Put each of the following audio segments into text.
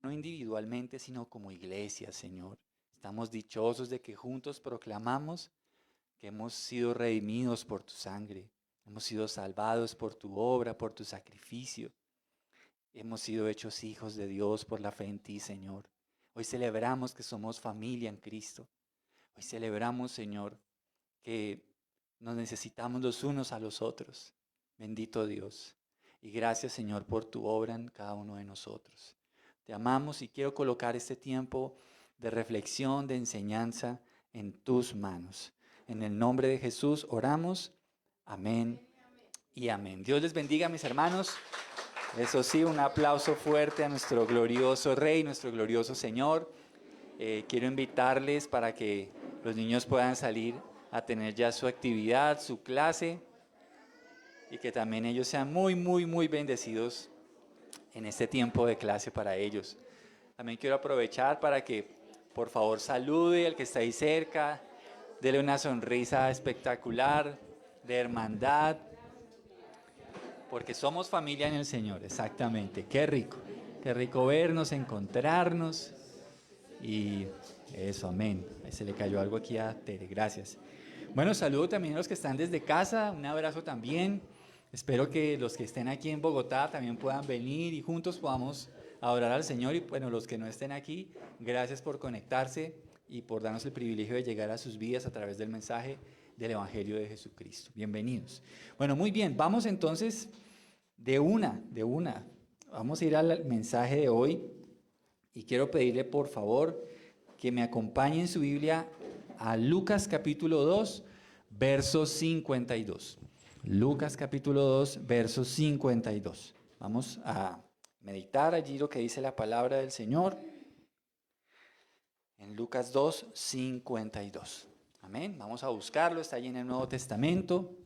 no individualmente, sino como iglesia, Señor. Estamos dichosos de que juntos proclamamos que hemos sido redimidos por tu sangre, hemos sido salvados por tu obra, por tu sacrificio. Hemos sido hechos hijos de Dios por la fe en ti, Señor. Hoy celebramos que somos familia en Cristo. Hoy celebramos, Señor, que nos necesitamos los unos a los otros. Bendito Dios. Y gracias, Señor, por tu obra en cada uno de nosotros. Te amamos y quiero colocar este tiempo de reflexión, de enseñanza en tus manos. En el nombre de Jesús oramos. Amén y amén. Dios les bendiga, mis hermanos. Eso sí, un aplauso fuerte a nuestro glorioso Rey, nuestro glorioso Señor. Quiero invitarles para que los niños puedan salir a tener ya su actividad, su clase, y que también ellos sean muy bendecidos en este tiempo de clase para ellos. También quiero aprovechar para que por favor salude al que está ahí cerca, dele una sonrisa espectacular, de hermandad, porque somos familia en el Señor, exactamente. Qué rico vernos, encontrarnos. Y eso, amén. Ahí se le cayó algo aquí a Tere, gracias. Bueno, saludo también a los que están desde casa, un abrazo también. Espero que los que estén aquí en Bogotá también puedan venir y juntos podamos adorar al Señor. Y bueno, los que no estén aquí, gracias por conectarse y por darnos el privilegio de llegar a sus vidas a través del mensaje del Evangelio de Jesucristo. Bienvenidos. Bueno, muy bien, vamos entonces de una. Vamos a ir al mensaje de hoy y quiero pedirle por favor que me acompañe en su Biblia a Lucas capítulo 2, verso 52. Lucas capítulo 2, verso 52. Vamos a meditar allí lo que dice la palabra del Señor en Lucas 2, 52. Amén. Vamos a buscarlo, está allí en el Nuevo Testamento,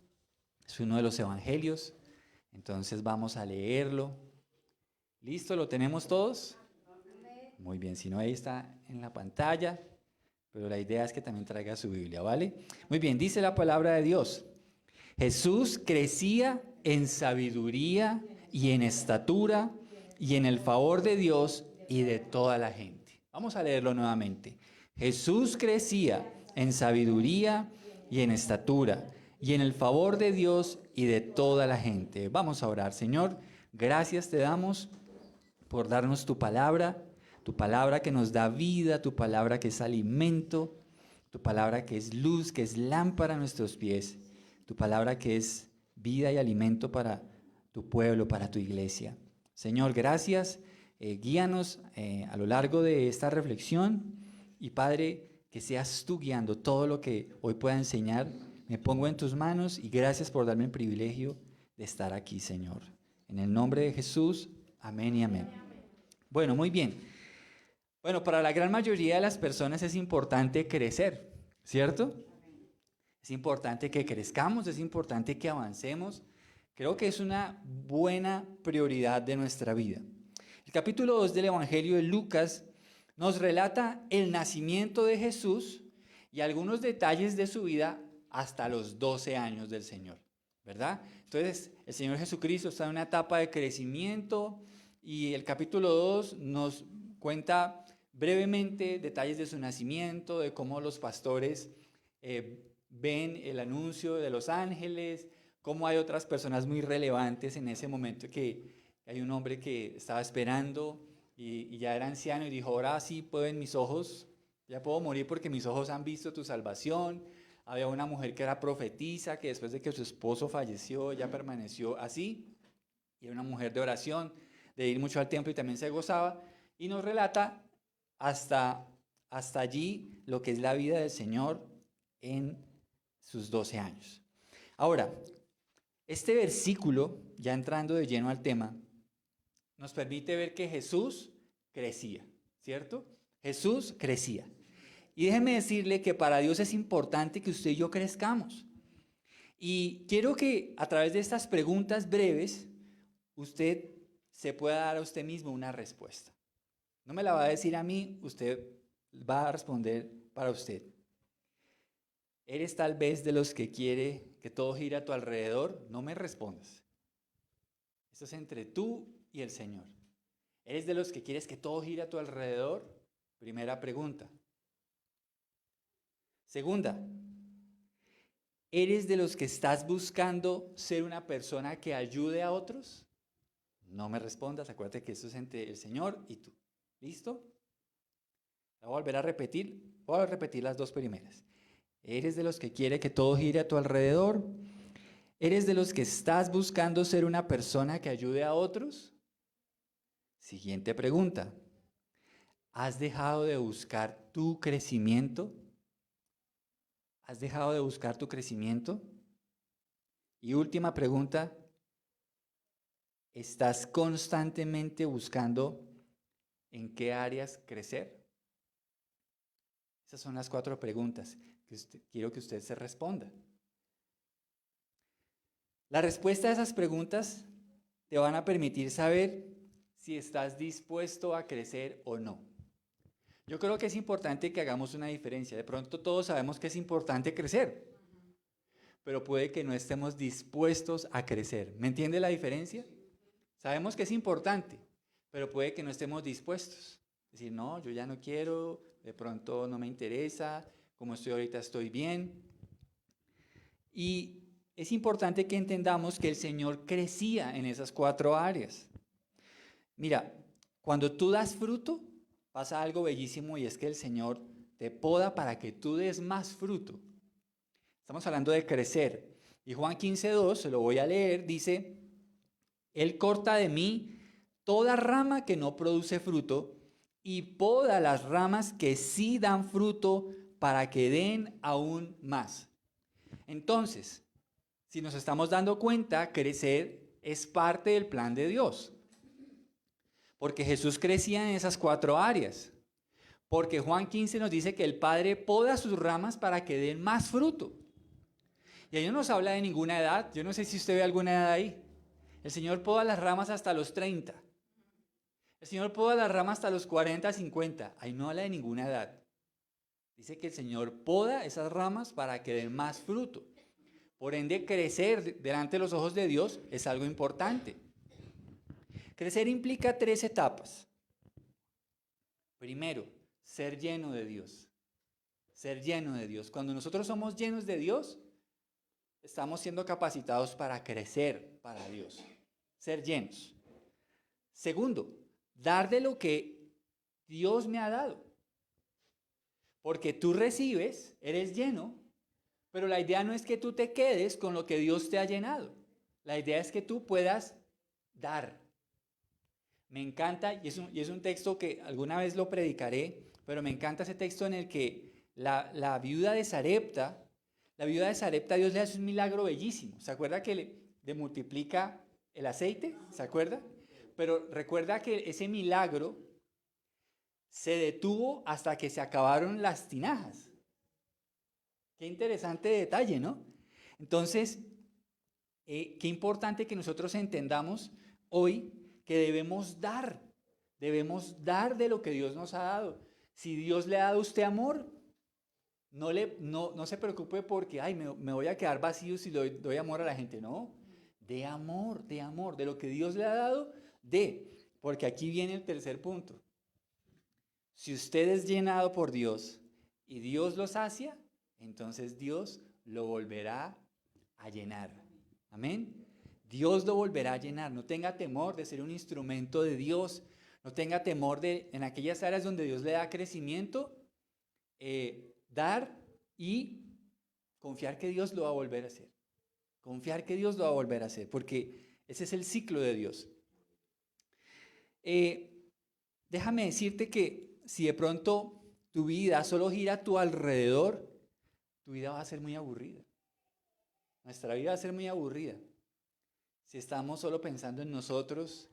es uno de los evangelios, entonces vamos a leerlo. ¿Listo? ¿Lo tenemos todos? Muy bien, si no ahí está en la pantalla, pero la idea es que también traiga su Biblia, ¿vale? Muy bien, dice la palabra de Dios. Jesús crecía en sabiduría y en estatura y en el favor de Dios y de toda la gente. Vamos a leerlo nuevamente. Jesús crecía en sabiduría y en estatura y en el favor de Dios y de toda la gente. Vamos a orar, Señor. Gracias te damos por darnos tu palabra que nos da vida, tu palabra que es alimento, tu palabra que es luz, que es lámpara a nuestros pies, tu palabra que es vida y alimento para tu pueblo, para tu iglesia. Señor, gracias, guíanos a lo largo de esta reflexión y Padre, que seas tú guiando todo lo que hoy pueda enseñar. Me pongo en tus manos y gracias por darme el privilegio de estar aquí, Señor. En el nombre de Jesús, amén y amén. Bueno, muy bien. Bueno, para la gran mayoría de las personas es importante crecer, ¿cierto? Es importante que crezcamos, es importante que avancemos. Creo que es una buena prioridad de nuestra vida. El capítulo 2 del Evangelio de Lucas nos relata el nacimiento de Jesús y algunos detalles de su vida hasta los 12 años del Señor, ¿verdad? Entonces, el Señor Jesucristo está en una etapa de crecimiento y el capítulo 2 nos cuenta brevemente detalles de su nacimiento, de cómo los pastores ven el anuncio de los ángeles, cómo hay otras personas muy relevantes en ese momento, que hay un hombre que estaba esperando y ya era anciano y dijo, ahora sí puedo en mis ojos, ya puedo morir porque mis ojos han visto tu salvación. Había una mujer que era profetisa, que después de que su esposo falleció, ya permaneció así, y era una mujer de oración, de ir mucho al templo y también se gozaba, y nos relata hasta allí lo que es la vida del Señor en sus 12 años. Ahora, este versículo, ya entrando de lleno al tema, nos permite ver que Jesús crecía, ¿cierto? Jesús crecía. Y déjeme decirle que para Dios es importante que usted y yo crezcamos. Y quiero que a través de estas preguntas breves, usted se pueda dar a usted mismo una respuesta. No me la va a decir a mí, usted va a responder para usted. ¿Eres tal vez de los que quiere que todo gire a tu alrededor? No me respondas. Esto es entre tú y el Señor. ¿Eres de los que quieres que todo gire a tu alrededor? Primera pregunta. Segunda, ¿eres de los que estás buscando ser una persona que ayude a otros? No me respondas, acuérdate que eso es entre el Señor y tú. ¿Listo? La voy a volver a repetir. Voy a repetir las dos primeras. ¿Eres de los que quiere que todo gire a tu alrededor? ¿Eres de los que estás buscando ser una persona que ayude a otros? Siguiente pregunta. ¿Has dejado de buscar tu crecimiento? ¿Has dejado de buscar tu crecimiento? Y última pregunta. ¿Estás constantemente buscando en qué áreas crecer? Esas son las 4 preguntas que quiero que usted se responda. La respuesta a esas preguntas te van a permitir saber si estás dispuesto a crecer o no. Yo creo que es importante que hagamos una diferencia. De pronto todos sabemos que es importante crecer, pero puede que no estemos dispuestos a crecer. ¿Me entiende la diferencia? Sabemos que es importante, pero puede que no estemos dispuestos. Decir, no, yo ya no quiero, de pronto no me interesa, como estoy ahorita estoy bien. Y es importante que entendamos que el Señor crecía en esas 4 áreas. Mira, cuando tú das fruto, pasa algo bellísimo y es que el Señor te poda para que tú des más fruto. Estamos hablando de crecer. Y Juan 15:2, se lo voy a leer, dice, Él corta de mí toda rama que no produce fruto y poda las ramas que sí dan fruto para que den aún más. Entonces, si nos estamos dando cuenta, crecer es parte del plan de Dios. Porque Jesús crecía en esas 4 áreas. Porque Juan 15 nos dice que el Padre poda sus ramas para que den más fruto. Y ahí no nos habla de ninguna edad. Yo no sé si usted ve alguna edad ahí. El Señor poda las ramas hasta los 30. El Señor poda las ramas hasta los 40, 50. Ahí no habla de ninguna edad. Dice que el Señor poda esas ramas para que den más fruto. Por ende, crecer delante de los ojos de Dios es algo importante. Crecer implica 3 etapas. Primero, ser lleno de Dios. Ser lleno de Dios. Cuando nosotros somos llenos de Dios, estamos siendo capacitados para crecer para Dios. Ser llenos. Segundo, dar de lo que Dios me ha dado. Porque tú recibes, eres lleno, pero la idea no es que tú te quedes con lo que Dios te ha llenado. La idea es que tú puedas dar. Me encanta, y es un texto que alguna vez lo predicaré, pero me encanta ese texto en el que la viuda de Sarepta, Dios le hace un milagro bellísimo. ¿Se acuerda que le multiplica el aceite? ¿Se acuerda? Pero recuerda que ese milagro se detuvo hasta que se acabaron las tinajas. Qué interesante detalle, ¿no? Entonces, qué importante que nosotros entendamos hoy que debemos dar de lo que Dios nos ha dado. Si Dios le ha dado a usted amor, no se preocupe porque, ay, me voy a quedar vacío si doy amor a la gente. No, de amor, de lo que Dios le ha dado, porque aquí viene el tercer punto. Si usted es llenado por Dios y Dios lo sacia, entonces Dios lo volverá a llenar. Amén. Dios lo volverá a llenar. No tenga temor de ser un instrumento de Dios. No tenga temor de, en aquellas áreas donde Dios le da crecimiento, dar y confiar que Dios lo va a volver a hacer. Confiar que Dios lo va a volver a hacer, porque ese es el ciclo de Dios. Déjame decirte que si de pronto tu vida solo gira a tu alrededor, tu vida va a ser muy aburrida. Nuestra vida va a ser muy aburrida. Si estamos solo pensando en nosotros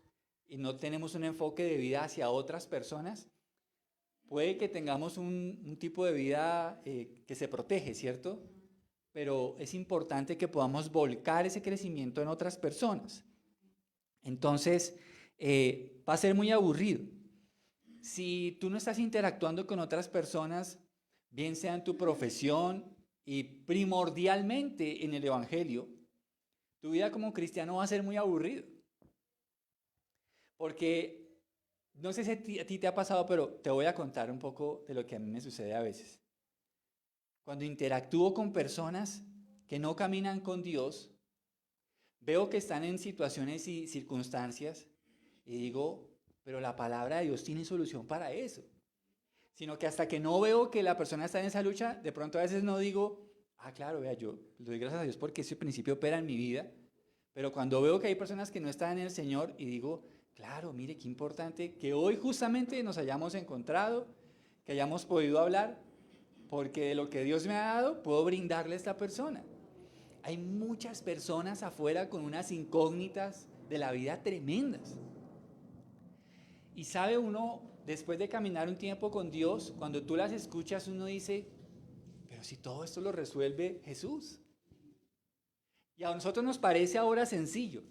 y no tenemos un enfoque de vida hacia otras personas, puede que tengamos un tipo de vida que se protege, ¿cierto? Pero es importante que podamos volcar ese crecimiento en otras personas. Entonces, va a ser muy aburrido. Si tú no estás interactuando con otras personas, bien sea en tu profesión y primordialmente en el Evangelio, tu vida como cristiano va a ser muy aburrido. Porque No sé si a ti te ha pasado, pero te voy a contar un poco de lo que a mí me sucede a veces. Cuando interactúo con personas que no caminan con Dios, veo que están en situaciones y circunstancias y digo, pero la palabra de Dios tiene solución para eso. Sino que hasta que no veo que la persona está en esa lucha, de pronto a veces no digo, ah, claro, vea, yo le doy gracias a Dios porque ese principio opera en mi vida. Pero cuando veo que hay personas que no están en el Señor y digo, claro, mire qué importante que hoy justamente nos hayamos encontrado, que hayamos podido hablar, porque de lo que Dios me ha dado puedo brindarle a esta persona. Hay muchas personas afuera con unas incógnitas de la vida tremendas. Y sabe uno, después de caminar un tiempo con Dios, cuando tú las escuchas, uno dice, pero si todo esto lo resuelve Jesús. Y a nosotros nos parece ahora sencillo,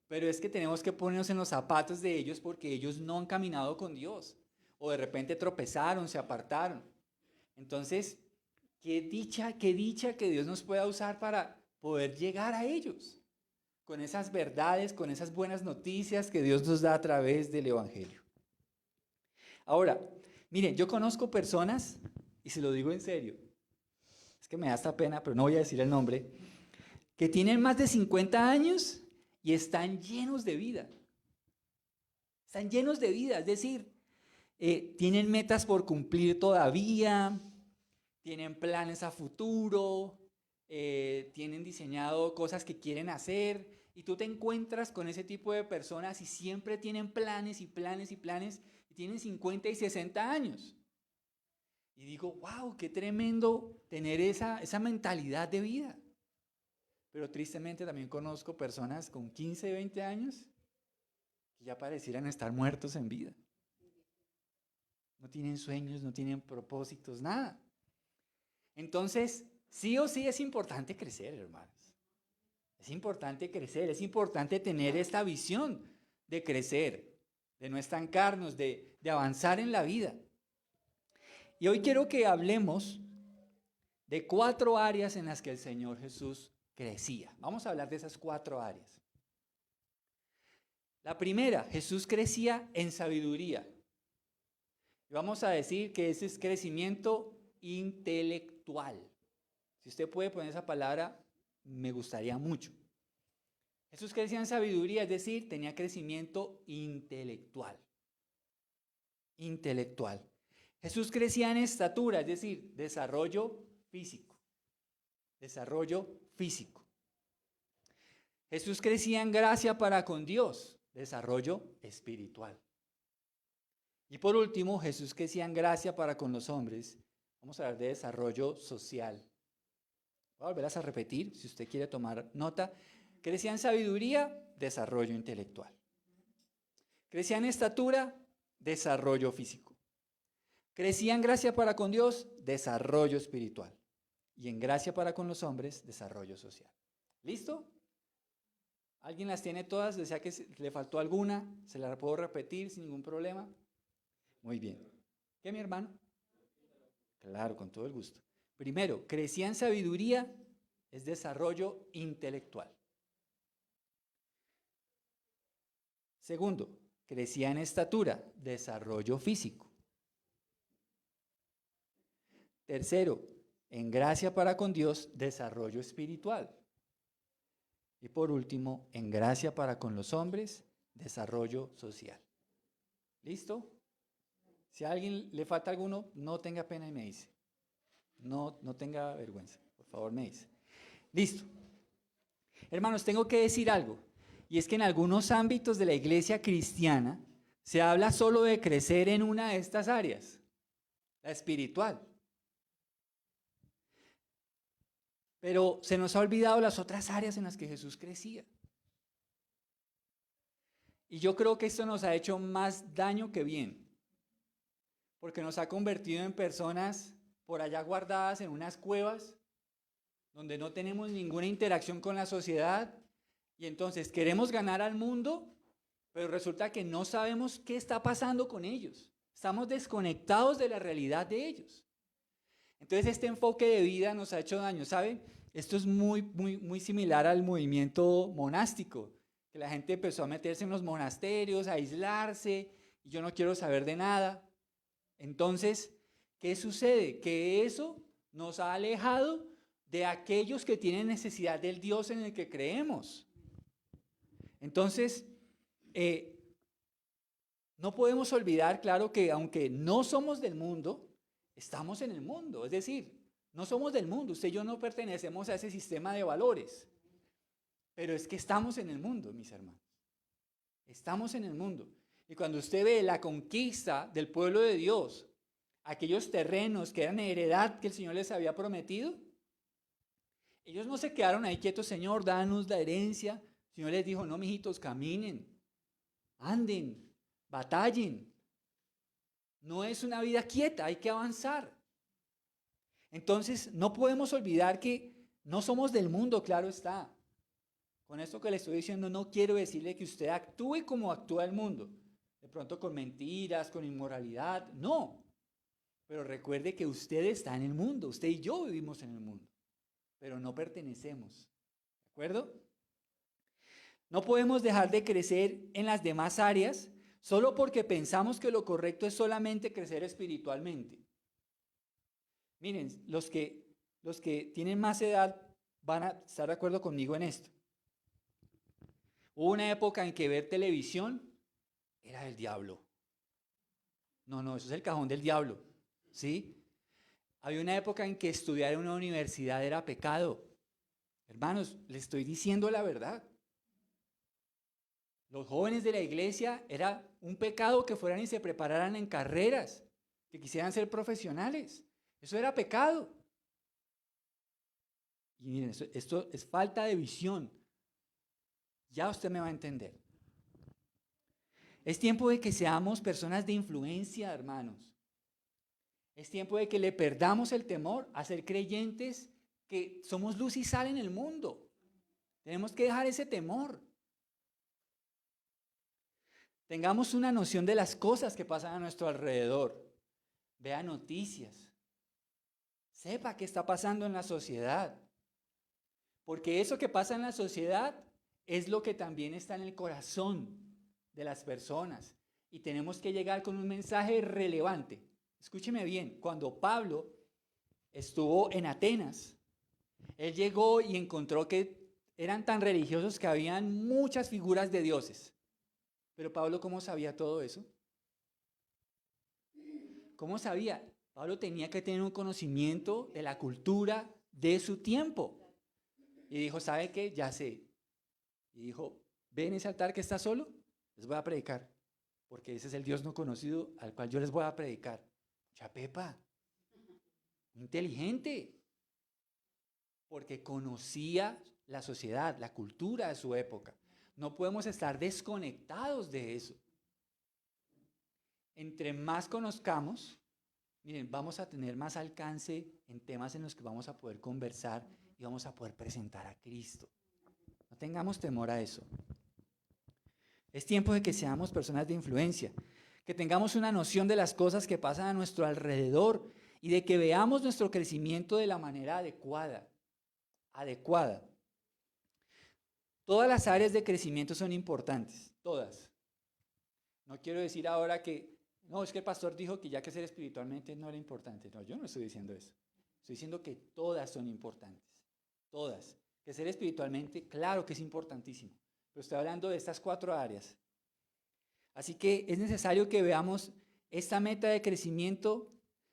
pero es que tenemos que ponernos en los zapatos de ellos porque ellos no han caminado con Dios. O de repente tropezaron, se apartaron. Entonces, qué dicha que Dios nos pueda usar para poder llegar a ellos. Con esas verdades, con esas buenas noticias que Dios nos da a través del Evangelio. Ahora, miren, yo conozco personas, y se lo digo en serio, es que me da esta pena, pero no voy a decir el nombre, que tienen más de 50 años y están llenos de vida. Están llenos de vida, es decir, tienen metas por cumplir todavía, tienen planes a futuro, tienen diseñado cosas que quieren hacer, y tú te encuentras con ese tipo de personas y siempre tienen planes y planes y planes, y tienen 50 y 60 años. Y digo, wow, qué tremendo tener esa mentalidad de vida. Pero tristemente también conozco personas con 15, 20 años que ya parecieran estar muertos en vida. No tienen sueños, no tienen propósitos, nada. Entonces, sí o sí es importante crecer, hermanos. Es importante crecer, es importante tener esta visión de crecer, de no estancarnos, de avanzar en la vida. Y hoy quiero que hablemos de 4 áreas en las que el Señor Jesús crecía. Vamos a hablar de esas 4 áreas. La primera, Jesús crecía en sabiduría. Y vamos a decir que ese es crecimiento intelectual. Si usted puede poner esa palabra, me gustaría mucho. Jesús crecía en sabiduría, es decir, tenía crecimiento intelectual. Intelectual. Jesús crecía en estatura, es decir, desarrollo físico. Desarrollo físico. Jesús crecía en gracia para con Dios, desarrollo espiritual. Y por último, Jesús crecía en gracia para con los hombres. Vamos a hablar de desarrollo social. Voy a volverlas a repetir, si usted quiere tomar nota. Crecía en sabiduría, desarrollo intelectual. Crecía en estatura, desarrollo físico. Crecía en gracia para con Dios, desarrollo espiritual. Y en gracia para con los hombres, desarrollo social. ¿Listo? ¿Alguien las tiene todas? ¿Desea que le faltó alguna? ¿Se la puedo repetir sin ningún problema? Muy bien. ¿Qué, mi hermano? Claro, con todo el gusto. Primero, crecía en sabiduría, es desarrollo intelectual. Segundo, crecía en estatura, desarrollo físico. Tercero, en gracia para con Dios, desarrollo espiritual. Y por último, en gracia para con los hombres, desarrollo social. ¿Listo? Si a alguien le falta alguno, no tenga pena y me dice. No tenga vergüenza, por favor me dice. Listo. Hermanos, tengo que decir algo. Y es que en algunos ámbitos de la iglesia cristiana se habla solo de crecer en una de estas áreas, la espiritual. Pero se nos ha olvidado las otras áreas en las que Jesús crecía. Y yo creo que esto nos ha hecho más daño que bien. Porque nos ha convertido en personas por allá guardadas en unas cuevas, donde no tenemos ninguna interacción con la sociedad, y entonces queremos ganar al mundo, pero resulta que no sabemos qué está pasando con ellos. Estamos desconectados de la realidad de ellos. Entonces este enfoque de vida nos ha hecho daño, ¿saben? Esto es muy similar al movimiento monástico, que la gente empezó a meterse en los monasterios, a aislarse, y yo no quiero saber de nada. Entonces, ¿qué sucede? Que eso nos ha alejado de aquellos que tienen necesidad del Dios en el que creemos. Entonces, no podemos olvidar, claro, que aunque no somos del mundo, estamos en el mundo. Es decir, no somos del mundo. Usted y yo no pertenecemos a ese sistema de valores. Pero es que estamos en el mundo, mis hermanos. Estamos en el mundo. Y cuando usted ve la conquista del pueblo de Dios, aquellos terrenos que eran heredad que el Señor les había prometido, ellos no se quedaron ahí quietos, Señor, danos la herencia. El Señor les dijo, no, mijitos, caminen, anden, batallen. No es una vida quieta, hay que avanzar. Entonces, no podemos olvidar que no somos del mundo, claro está. Con esto que le estoy diciendo, no quiero decirle que usted actúe como actúa el mundo. De pronto con mentiras, con inmoralidad, no. Pero recuerde que usted está en el mundo, usted y yo vivimos en el mundo, pero no pertenecemos. ¿De acuerdo? No podemos dejar de crecer en las demás áreas solo porque pensamos que lo correcto es solamente crecer espiritualmente. Miren, los que tienen más edad van a estar de acuerdo conmigo en esto. Hubo una época en que ver televisión era del diablo. No, eso es el cajón del diablo, ¿sí? Había una época en que estudiar en una universidad era pecado. Hermanos, les estoy diciendo la verdad. Los jóvenes de la iglesia era un pecado que fueran y se prepararan en carreras, que quisieran ser profesionales. Eso era pecado. Y miren, esto es falta de visión. Ya usted me va a entender. Es tiempo de que seamos personas de influencia, hermanos. Es tiempo de que le perdamos el temor a ser creyentes, que somos luz y sal en el mundo. Tenemos que dejar ese temor. Tengamos una noción de las cosas que pasan a nuestro alrededor. Vea noticias. Sepa qué está pasando en la sociedad. Porque eso que pasa en la sociedad es lo que también está en el corazón de las personas. Y tenemos que llegar con un mensaje relevante. Escúcheme bien, cuando Pablo estuvo en Atenas, él llegó y encontró que eran tan religiosos que habían muchas figuras de dioses. Pero Pablo, ¿cómo sabía todo eso? ¿Cómo sabía? Pablo tenía que tener un conocimiento de la cultura de su tiempo. Y dijo, ¿sabe qué? Ya sé. Y dijo, ¿ven ese altar que está solo? Les voy a predicar. Porque ese es el Dios no conocido al cual yo les voy a predicar. Chapepa. Inteligente. Porque conocía la sociedad, la cultura de su época. No podemos estar desconectados de eso. Entre más conozcamos, miren, vamos a tener más alcance en temas en los que vamos a poder conversar y vamos a poder presentar a Cristo. No tengamos temor a eso. Es tiempo de que seamos personas de influencia, que tengamos una noción de las cosas que pasan a nuestro alrededor y de que veamos nuestro crecimiento de la manera adecuada. Todas las áreas de crecimiento son importantes, todas. No quiero decir ahora que, no, es que el pastor dijo que ya que ser espiritualmente no era importante. No, yo no estoy diciendo eso. Estoy diciendo que todas son importantes, todas. Que ser espiritualmente, claro que es importantísimo, pero estoy hablando de estas 4 áreas. Así que es necesario que veamos esta meta de crecimiento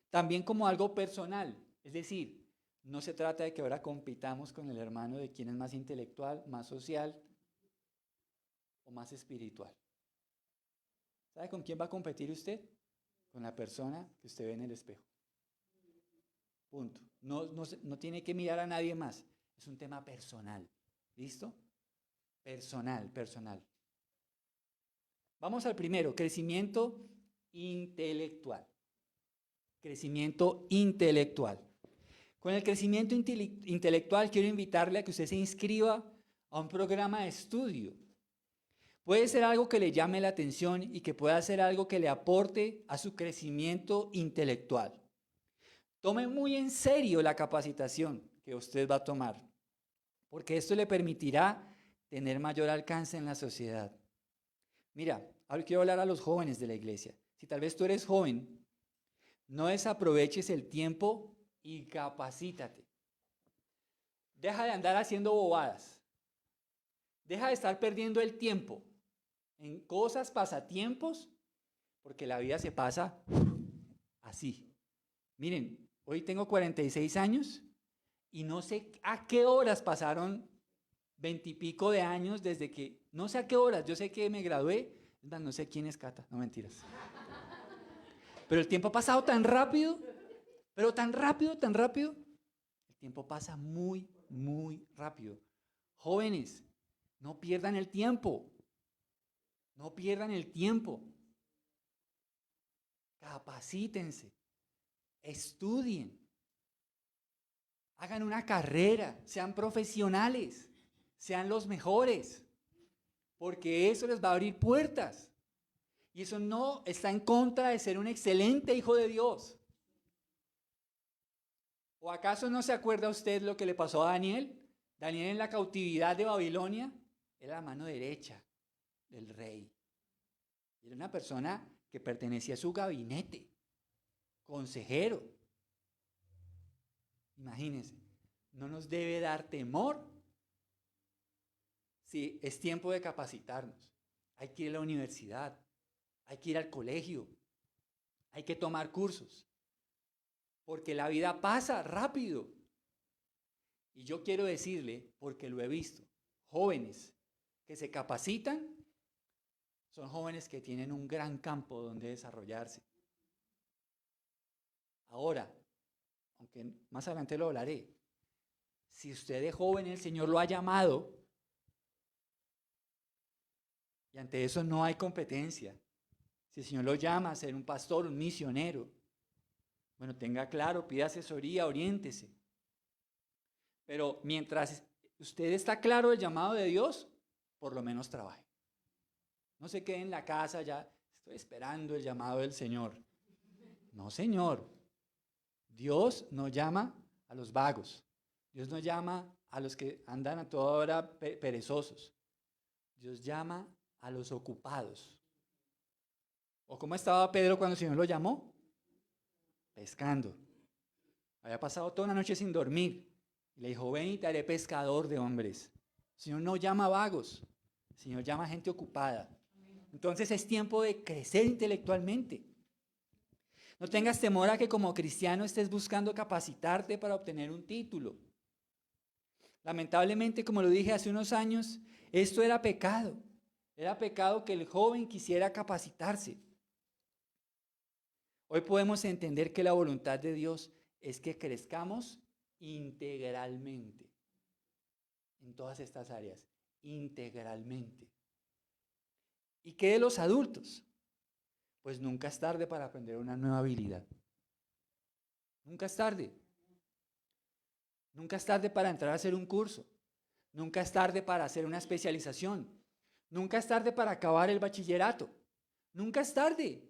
también como algo personal, es decir, no se trata de que ahora compitamos con el hermano de quién es más intelectual, más social o más espiritual. ¿Sabe con quién va a competir usted? Con la persona que usted ve en el espejo. Punto. No tiene que mirar a nadie más. Es un tema personal. ¿Listo? Personal. Vamos al primero, crecimiento intelectual. Crecimiento intelectual. Con el crecimiento intelectual quiero invitarle a que usted se inscriba a un programa de estudio. Puede ser algo que le llame la atención y que pueda ser algo que le aporte a su crecimiento intelectual. Tome muy en serio la capacitación que usted va a tomar, porque esto le permitirá tener mayor alcance en la sociedad. Mira, ahora quiero hablar a los jóvenes de la iglesia. Si tal vez tú eres joven, no desaproveches el tiempo y capacítate. Deja de andar haciendo bobadas. Deja de estar perdiendo el tiempo en cosas, pasatiempos, porque la vida se pasa así. Miren, hoy tengo 46 años y no sé a qué horas pasaron 20 y pico de años desde que, no sé a qué horas, yo sé que me gradué, no sé quién es Cata, no mentiras. Pero el tiempo ha pasado tan rápido, pero tan rápido, tan rápido. El tiempo pasa muy, muy rápido. Jóvenes, no pierdan el tiempo. No pierdan el tiempo. Capacítense. Estudien. Hagan una carrera. Sean profesionales. Sean los mejores. Porque eso les va a abrir puertas. Y eso no está en contra de ser un excelente hijo de Dios. ¿O acaso no se acuerda usted lo que le pasó a Daniel? Daniel en la cautividad de Babilonia era la mano derecha del rey. Era una persona que pertenecía a su gabinete, consejero. Imagínense, no nos debe dar temor si es tiempo de capacitarnos. Hay que ir a la universidad, hay que ir al colegio, hay que tomar cursos, porque la vida pasa rápido. Y yo quiero decirle, porque lo he visto, jóvenes que se capacitan son jóvenes que tienen un gran campo donde desarrollarse. Ahora, aunque más adelante lo hablaré, si usted es joven, el Señor lo ha llamado, y ante eso no hay competencia. Si el Señor lo llama a ser un pastor, un misionero, bueno, tenga claro, pida asesoría, oriéntese. Pero mientras usted está claro del llamado de Dios, por lo menos trabaje. No se quede en la casa ya, estoy esperando el llamado del Señor. No, Señor. Dios no llama a los vagos. Dios no llama a los que andan a toda hora perezosos. Dios llama a los ocupados. ¿O cómo estaba Pedro cuando el Señor lo llamó? Pescando. Había pasado toda una noche sin dormir. Y le dijo, ven y te haré pescador de hombres. El Señor no llama a vagos. El Señor llama a gente ocupada. Entonces es tiempo de crecer intelectualmente. No tengas temor a que como cristiano estés buscando capacitarte para obtener un título. Lamentablemente, como lo dije hace unos años, esto era pecado. Era pecado que el joven quisiera capacitarse. Hoy podemos entender que la voluntad de Dios es que crezcamos integralmente en todas estas áreas, integralmente. ¿Y qué de los adultos? Pues nunca es tarde para aprender una nueva habilidad. Nunca es tarde. Nunca es tarde para entrar a hacer un curso. Nunca es tarde para hacer una especialización. Nunca es tarde para acabar el bachillerato. Nunca es tarde.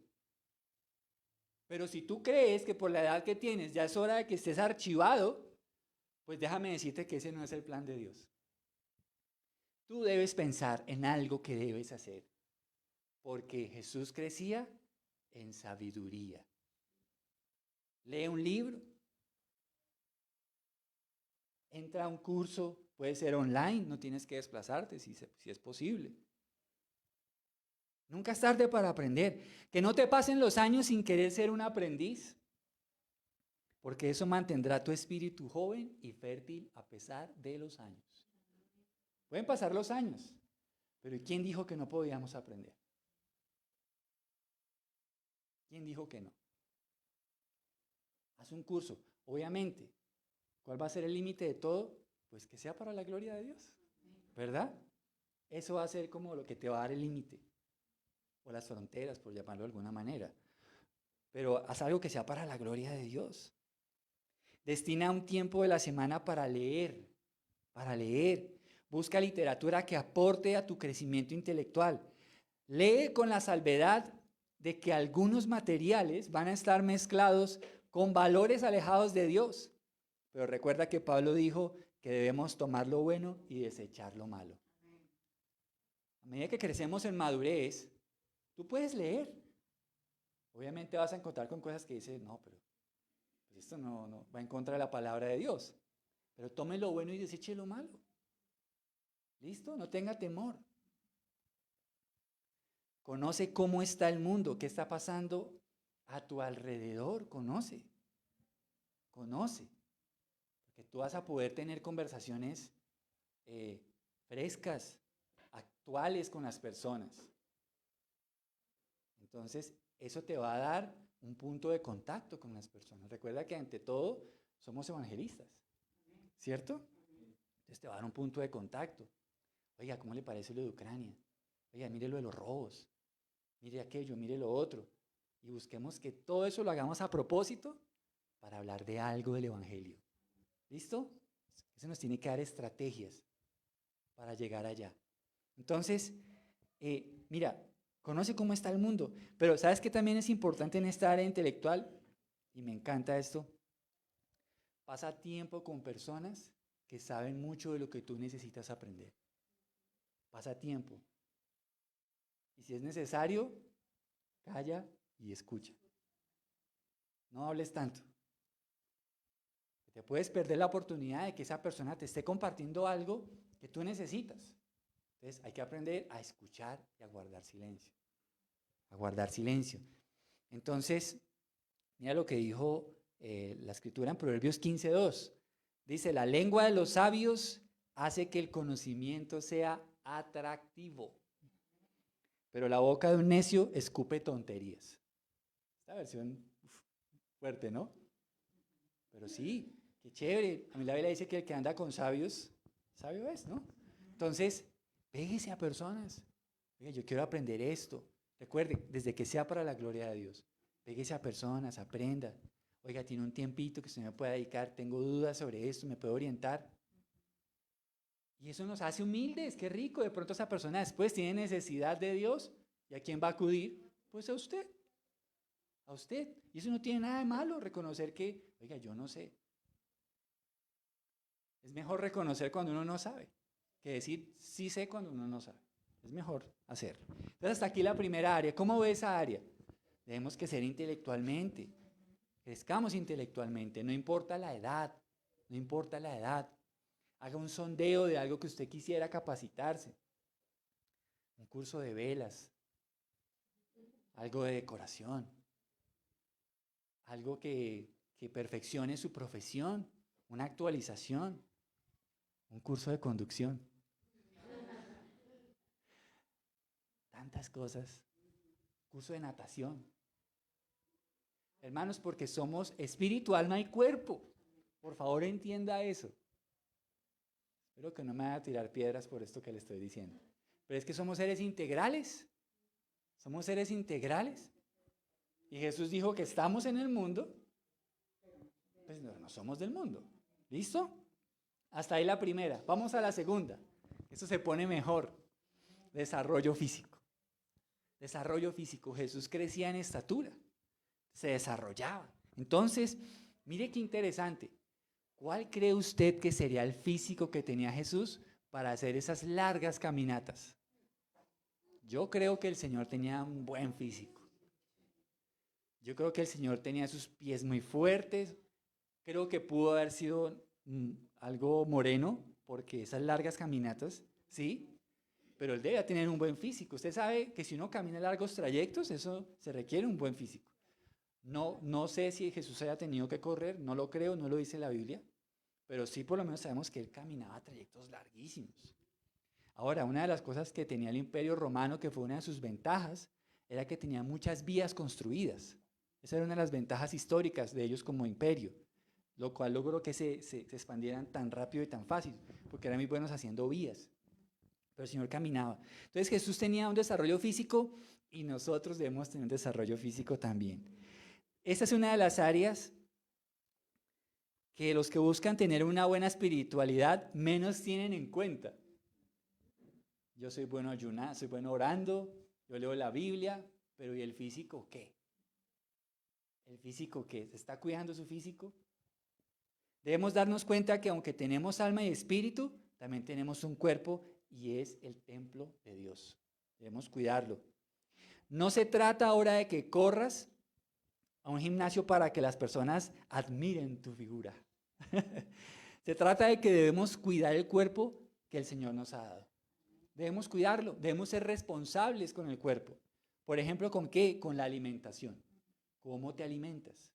Pero si tú crees que por la edad que tienes ya es hora de que estés archivado, pues déjame decirte que ese no es el plan de Dios. Tú debes pensar en algo que debes hacer, porque Jesús crecía en sabiduría. Lee un libro, entra a un curso, puede ser online, no tienes que desplazarte si es posible. Nunca es tarde para aprender. Que no te pasen los años sin querer ser un aprendiz, porque eso mantendrá tu espíritu joven y fértil a pesar de los años. Pueden pasar los años, pero ¿quién dijo que no podíamos aprender? ¿Quién dijo que no? Haz un curso, obviamente. ¿Cuál va a ser el límite de todo? Pues que sea para la gloria de Dios, ¿verdad? Eso va a ser como lo que te va a dar el límite, o las fronteras, por llamarlo de alguna manera. Pero haz algo que sea para la gloria de Dios. Destina un tiempo de la semana para leer, para leer. Busca literatura que aporte a tu crecimiento intelectual. Lee con la salvedad de que algunos materiales van a estar mezclados con valores alejados de Dios. Pero recuerda que Pablo dijo que debemos tomar lo bueno y desechar lo malo. A medida que crecemos en madurez, Tú puedes leer. Obviamente vas a encontrar con cosas que dices, no, pero pues esto no va en contra de la palabra de Dios. Pero tome lo bueno y deseche lo malo. ¿Listo? No tenga temor. Conoce cómo está el mundo, qué está pasando a tu alrededor. Conoce. Porque tú vas a poder tener conversaciones frescas, actuales con las personas. Entonces, eso te va a dar un punto de contacto con las personas. Recuerda que ante todo somos evangelistas, ¿cierto? Entonces te va a dar un punto de contacto. Oiga, ¿cómo le parece lo de Ucrania? Oiga, mire lo de los robos, mire aquello, mire lo otro. Y busquemos que todo eso lo hagamos a propósito para hablar de algo del evangelio. ¿Listo? Eso nos tiene que dar estrategias para llegar allá. Entonces, mira, conoce cómo está el mundo, pero ¿sabes qué también es importante en esta área intelectual? Y me encanta esto. Pasa tiempo con personas que saben mucho de lo que tú necesitas aprender. Pasa tiempo. Y si es necesario, calla y escucha. No hables tanto. Te puedes perder la oportunidad de que esa persona te esté compartiendo algo que tú necesitas. Entonces hay que aprender a escuchar y a guardar silencio. A guardar silencio. Entonces, mira lo que dijo la escritura en Proverbios 15:2. Dice, la lengua de los sabios hace que el conocimiento sea atractivo, pero la boca de un necio escupe tonterías. Esta versión fuerte, ¿no? Pero sí, qué chévere. A mí la Biblia dice que el que anda con sabios, sabio es, ¿no? Entonces, péguese a personas. Oiga, yo quiero aprender esto. Recuerde, desde que sea para la gloria de Dios. Péguese a personas, aprenda. Oiga, tiene un tiempito que usted me pueda dedicar, tengo dudas sobre esto, me puede orientar. Y eso nos hace humildes, qué rico. De pronto esa persona después tiene necesidad de Dios. ¿Y a quién va a acudir? Pues a usted. A usted. Y eso no tiene nada de malo, reconocer que, oiga, yo no sé. Es mejor reconocer cuando uno no sabe, que decir sí sé cuando uno no sabe. Es mejor hacerlo. Entonces hasta aquí la primera área. ¿Cómo ve esa área? Debemos que ser intelectualmente. Crezcamos intelectualmente, no importa la edad, no importa la edad. Haga un sondeo de algo que usted quisiera capacitarse. Un curso de velas, algo de decoración, algo que perfeccione su profesión, una actualización, un curso de conducción. Tantas cosas. Curso de natación. Hermanos, porque somos espíritu, alma y cuerpo. Por favor, entienda eso. Espero que no me vaya a tirar piedras por esto que le estoy diciendo. Pero es que somos seres integrales. Somos seres integrales. Y Jesús dijo que estamos en el mundo, pues no somos del mundo. ¿Listo? Hasta ahí la primera. Vamos a la segunda. Esto se pone mejor. Desarrollo físico. Desarrollo físico. Jesús crecía en estatura. Se desarrollaba. Entonces, mire qué interesante. ¿Cuál cree usted que sería el físico que tenía Jesús para hacer esas largas caminatas? Yo creo que el Señor tenía un buen físico. Yo creo que el Señor tenía sus pies muy fuertes. Creo que pudo haber sido algo moreno, porque esas largas caminatas, ¿sí? Pero él debía tener un buen físico. Usted sabe que si uno camina largos trayectos, eso se requiere un buen físico. No sé si Jesús haya tenido que correr, no lo creo, no lo dice la Biblia, pero sí por lo menos sabemos que él caminaba trayectos larguísimos. Ahora, una de las cosas que tenía el Imperio Romano, que fue una de sus ventajas, era que tenía muchas vías construidas. Esa era una de las ventajas históricas de ellos como imperio, lo cual logró que se expandieran tan rápido y tan fácil, porque eran muy buenos haciendo vías. Pero el Señor caminaba. Entonces Jesús tenía un desarrollo físico y nosotros debemos tener un desarrollo físico también. Esta es una de las áreas que los que buscan tener una buena espiritualidad menos tienen en cuenta. Yo soy bueno ayunando, soy bueno orando, yo leo la Biblia, pero ¿y el físico qué? ¿El físico qué? ¿Se está cuidando su físico? Debemos darnos cuenta que aunque tenemos alma y espíritu, también tenemos un cuerpo y es el templo de Dios. Debemos cuidarlo. no se trata ahora de que corras a un gimnasio para que las personas admiren tu figura. Se trata de que debemos cuidar el cuerpo que el Señor nos ha dado. Debemos cuidarlo, debemos ser responsables con el cuerpo. Por ejemplo, ¿con qué? Con la alimentación. ¿Cómo te alimentas?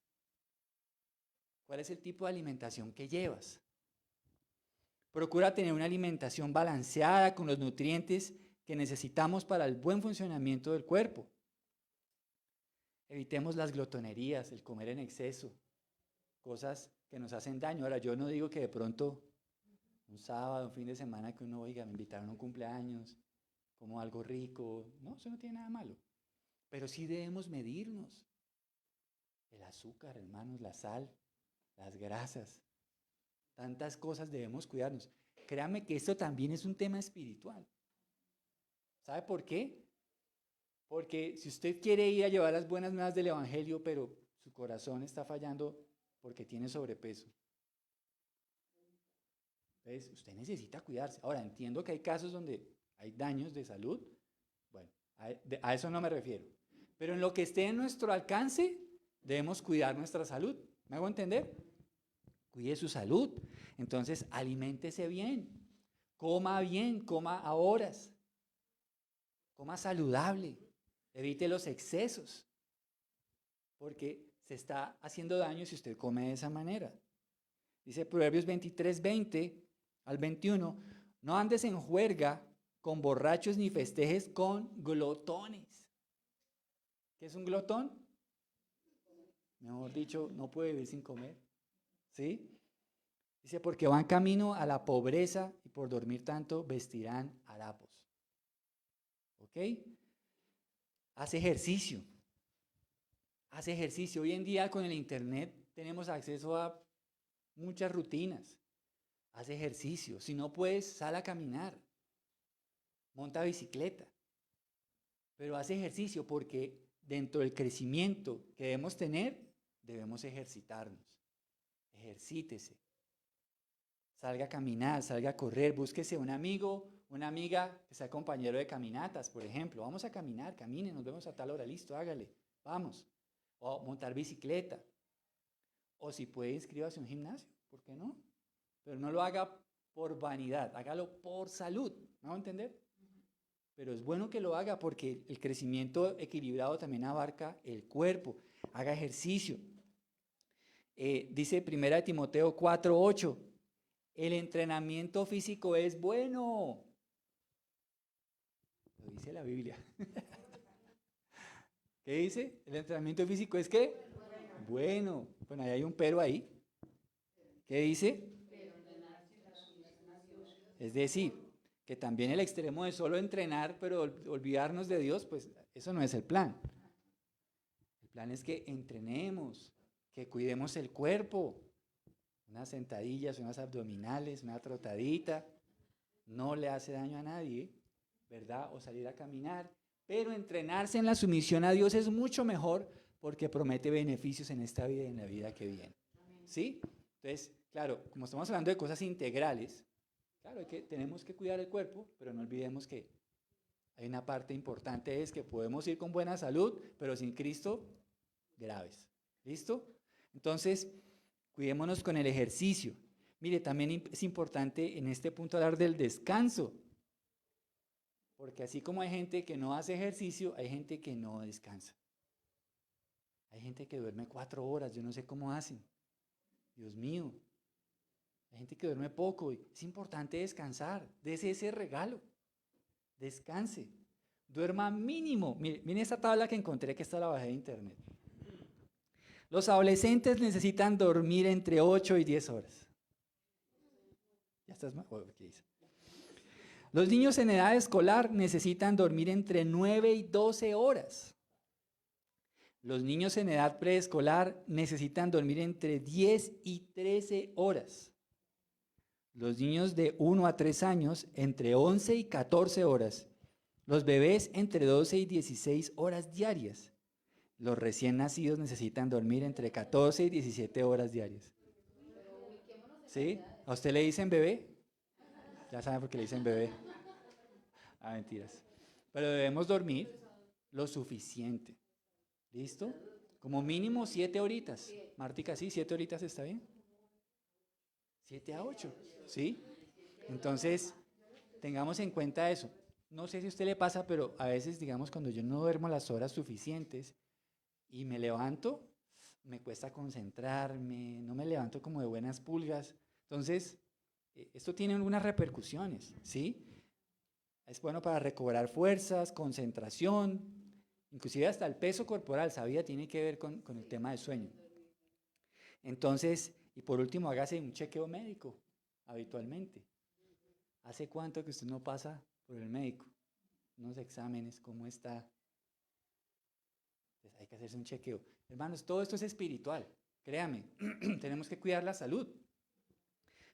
¿Cuál es el tipo de alimentación que llevas? Procura tener una alimentación balanceada con los nutrientes que necesitamos para el buen funcionamiento del cuerpo. Evitemos las glotonerías, el comer en exceso, cosas que nos hacen daño. Ahora, yo no digo que de pronto un sábado, un fin de semana que uno, oiga, me invitaron a un cumpleaños, como algo rico. No, eso no tiene nada malo. Pero sí debemos medirnos. El azúcar, hermanos, la sal, las grasas. Tantas cosas debemos cuidarnos. Créanme que esto también es un tema espiritual. ¿Sabe por qué? Porque si usted quiere ir a llevar las buenas nuevas del Evangelio, pero su corazón está fallando porque tiene sobrepeso, ¿ves? Usted necesita cuidarse. Ahora, entiendo que hay casos donde hay daños de salud. Bueno, a eso no me refiero. Pero en lo que esté en nuestro alcance, debemos cuidar nuestra salud. ¿Me hago entender? Cuide su salud. Entonces, aliméntese bien. Coma a horas. Coma saludable. Evite los excesos. Porque se está haciendo daño si usted come de esa manera. Dice Proverbios 23:20 al 21. No andes en juerga con borrachos ni festejes con glotones. ¿Qué es un glotón? Mejor dicho, no puede vivir sin comer. ¿Sí? Dice, porque van camino a la pobreza y por dormir tanto vestirán harapos. ¿Ok? Haz ejercicio. Haz ejercicio. Hoy en día con el internet tenemos acceso a muchas rutinas. Haz ejercicio. Si no puedes, sal a caminar. Monta bicicleta. Pero haz ejercicio porque dentro del crecimiento que debemos tener, debemos ejercitarnos. Ejercítese. Salga a caminar, salga a correr, búsquese un amigo, una amiga que sea compañero de caminatas, por ejemplo. Vamos a caminar, camine, nos vemos a tal hora, listo, hágale, vamos. O montar bicicleta. O si puede, inscríbase a un gimnasio, ¿por qué no? Pero no lo haga por vanidad, hágalo por salud, ¿me va a entender? Pero es bueno que lo haga porque el crecimiento equilibrado también abarca el cuerpo. Haga ejercicio. Dice 1 Timoteo 4:8, el entrenamiento físico es bueno. Lo dice la Biblia. ¿Qué dice? El entrenamiento físico es ¿qué? Bueno. Bueno, ahí hay un pero ahí. ¿Qué dice? Es decir, que también el extremo de solo entrenar, pero olvidarnos de Dios, pues eso no es el plan. El plan es que entrenemos, que cuidemos el cuerpo. Unas sentadillas, unas abdominales, una trotadita, no le hace daño a nadie, ¿verdad? O salir a caminar. Pero entrenarse en la sumisión a Dios es mucho mejor porque promete beneficios en esta vida y en la vida que viene. ¿Sí? Entonces, claro, como estamos hablando de cosas integrales, claro, tenemos que cuidar el cuerpo, pero no olvidemos que hay una parte importante, es que podemos ir con buena salud, pero sin Cristo, graves. ¿Listo? Entonces, cuidémonos con el ejercicio. Mire, también es importante en este punto hablar del descanso. Porque así como hay gente que no hace ejercicio, hay gente que no descansa. Hay gente que duerme 4 horas, yo no sé cómo hacen. Dios mío. Hay gente que duerme poco. Es importante descansar. Dese ese regalo. Descanse. Duerma mínimo. Miren esta tabla que encontré, que esta la bajé de internet. Los adolescentes necesitan dormir entre 8 y 10 horas. ¿Ya estás mal? ¿Qué dice? Los niños en edad escolar necesitan dormir entre 9 y 12 horas. Los niños en edad preescolar necesitan dormir entre 10 y 13 horas. Los niños de 1 a 3 años entre 11 y 14 horas. Los bebés entre 12 y 16 horas diarias. Los recién nacidos necesitan dormir entre 14 y 17 horas diarias. ¿Sí? ¿A usted le dicen bebé? Ya saben por qué le dicen bebé. Ah, mentiras. Pero debemos dormir. lo suficiente. ¿Listo? Como mínimo 7 horitas. Martica, ¿sí? 7 horitas está bien. 7 a 8, ¿sí? Entonces, tengamos en cuenta eso. No sé si a usted le pasa, pero a veces, digamos, cuando yo no duermo las horas suficientes y me levanto, me cuesta concentrarme, no me levanto como de buenas pulgas. Entonces, esto tiene algunas repercusiones, ¿sí? Es bueno para recobrar fuerzas, concentración, inclusive hasta el peso corporal, ¿sabía? Tiene que ver con el tema del sueño. Entonces, y por último, hágase un chequeo médico habitualmente. ¿Hace cuánto que usted no pasa por el médico? Unos exámenes, ¿cómo está? Pues hay que hacerse un chequeo. Hermanos, todo esto es espiritual, créame, tenemos que cuidar la salud.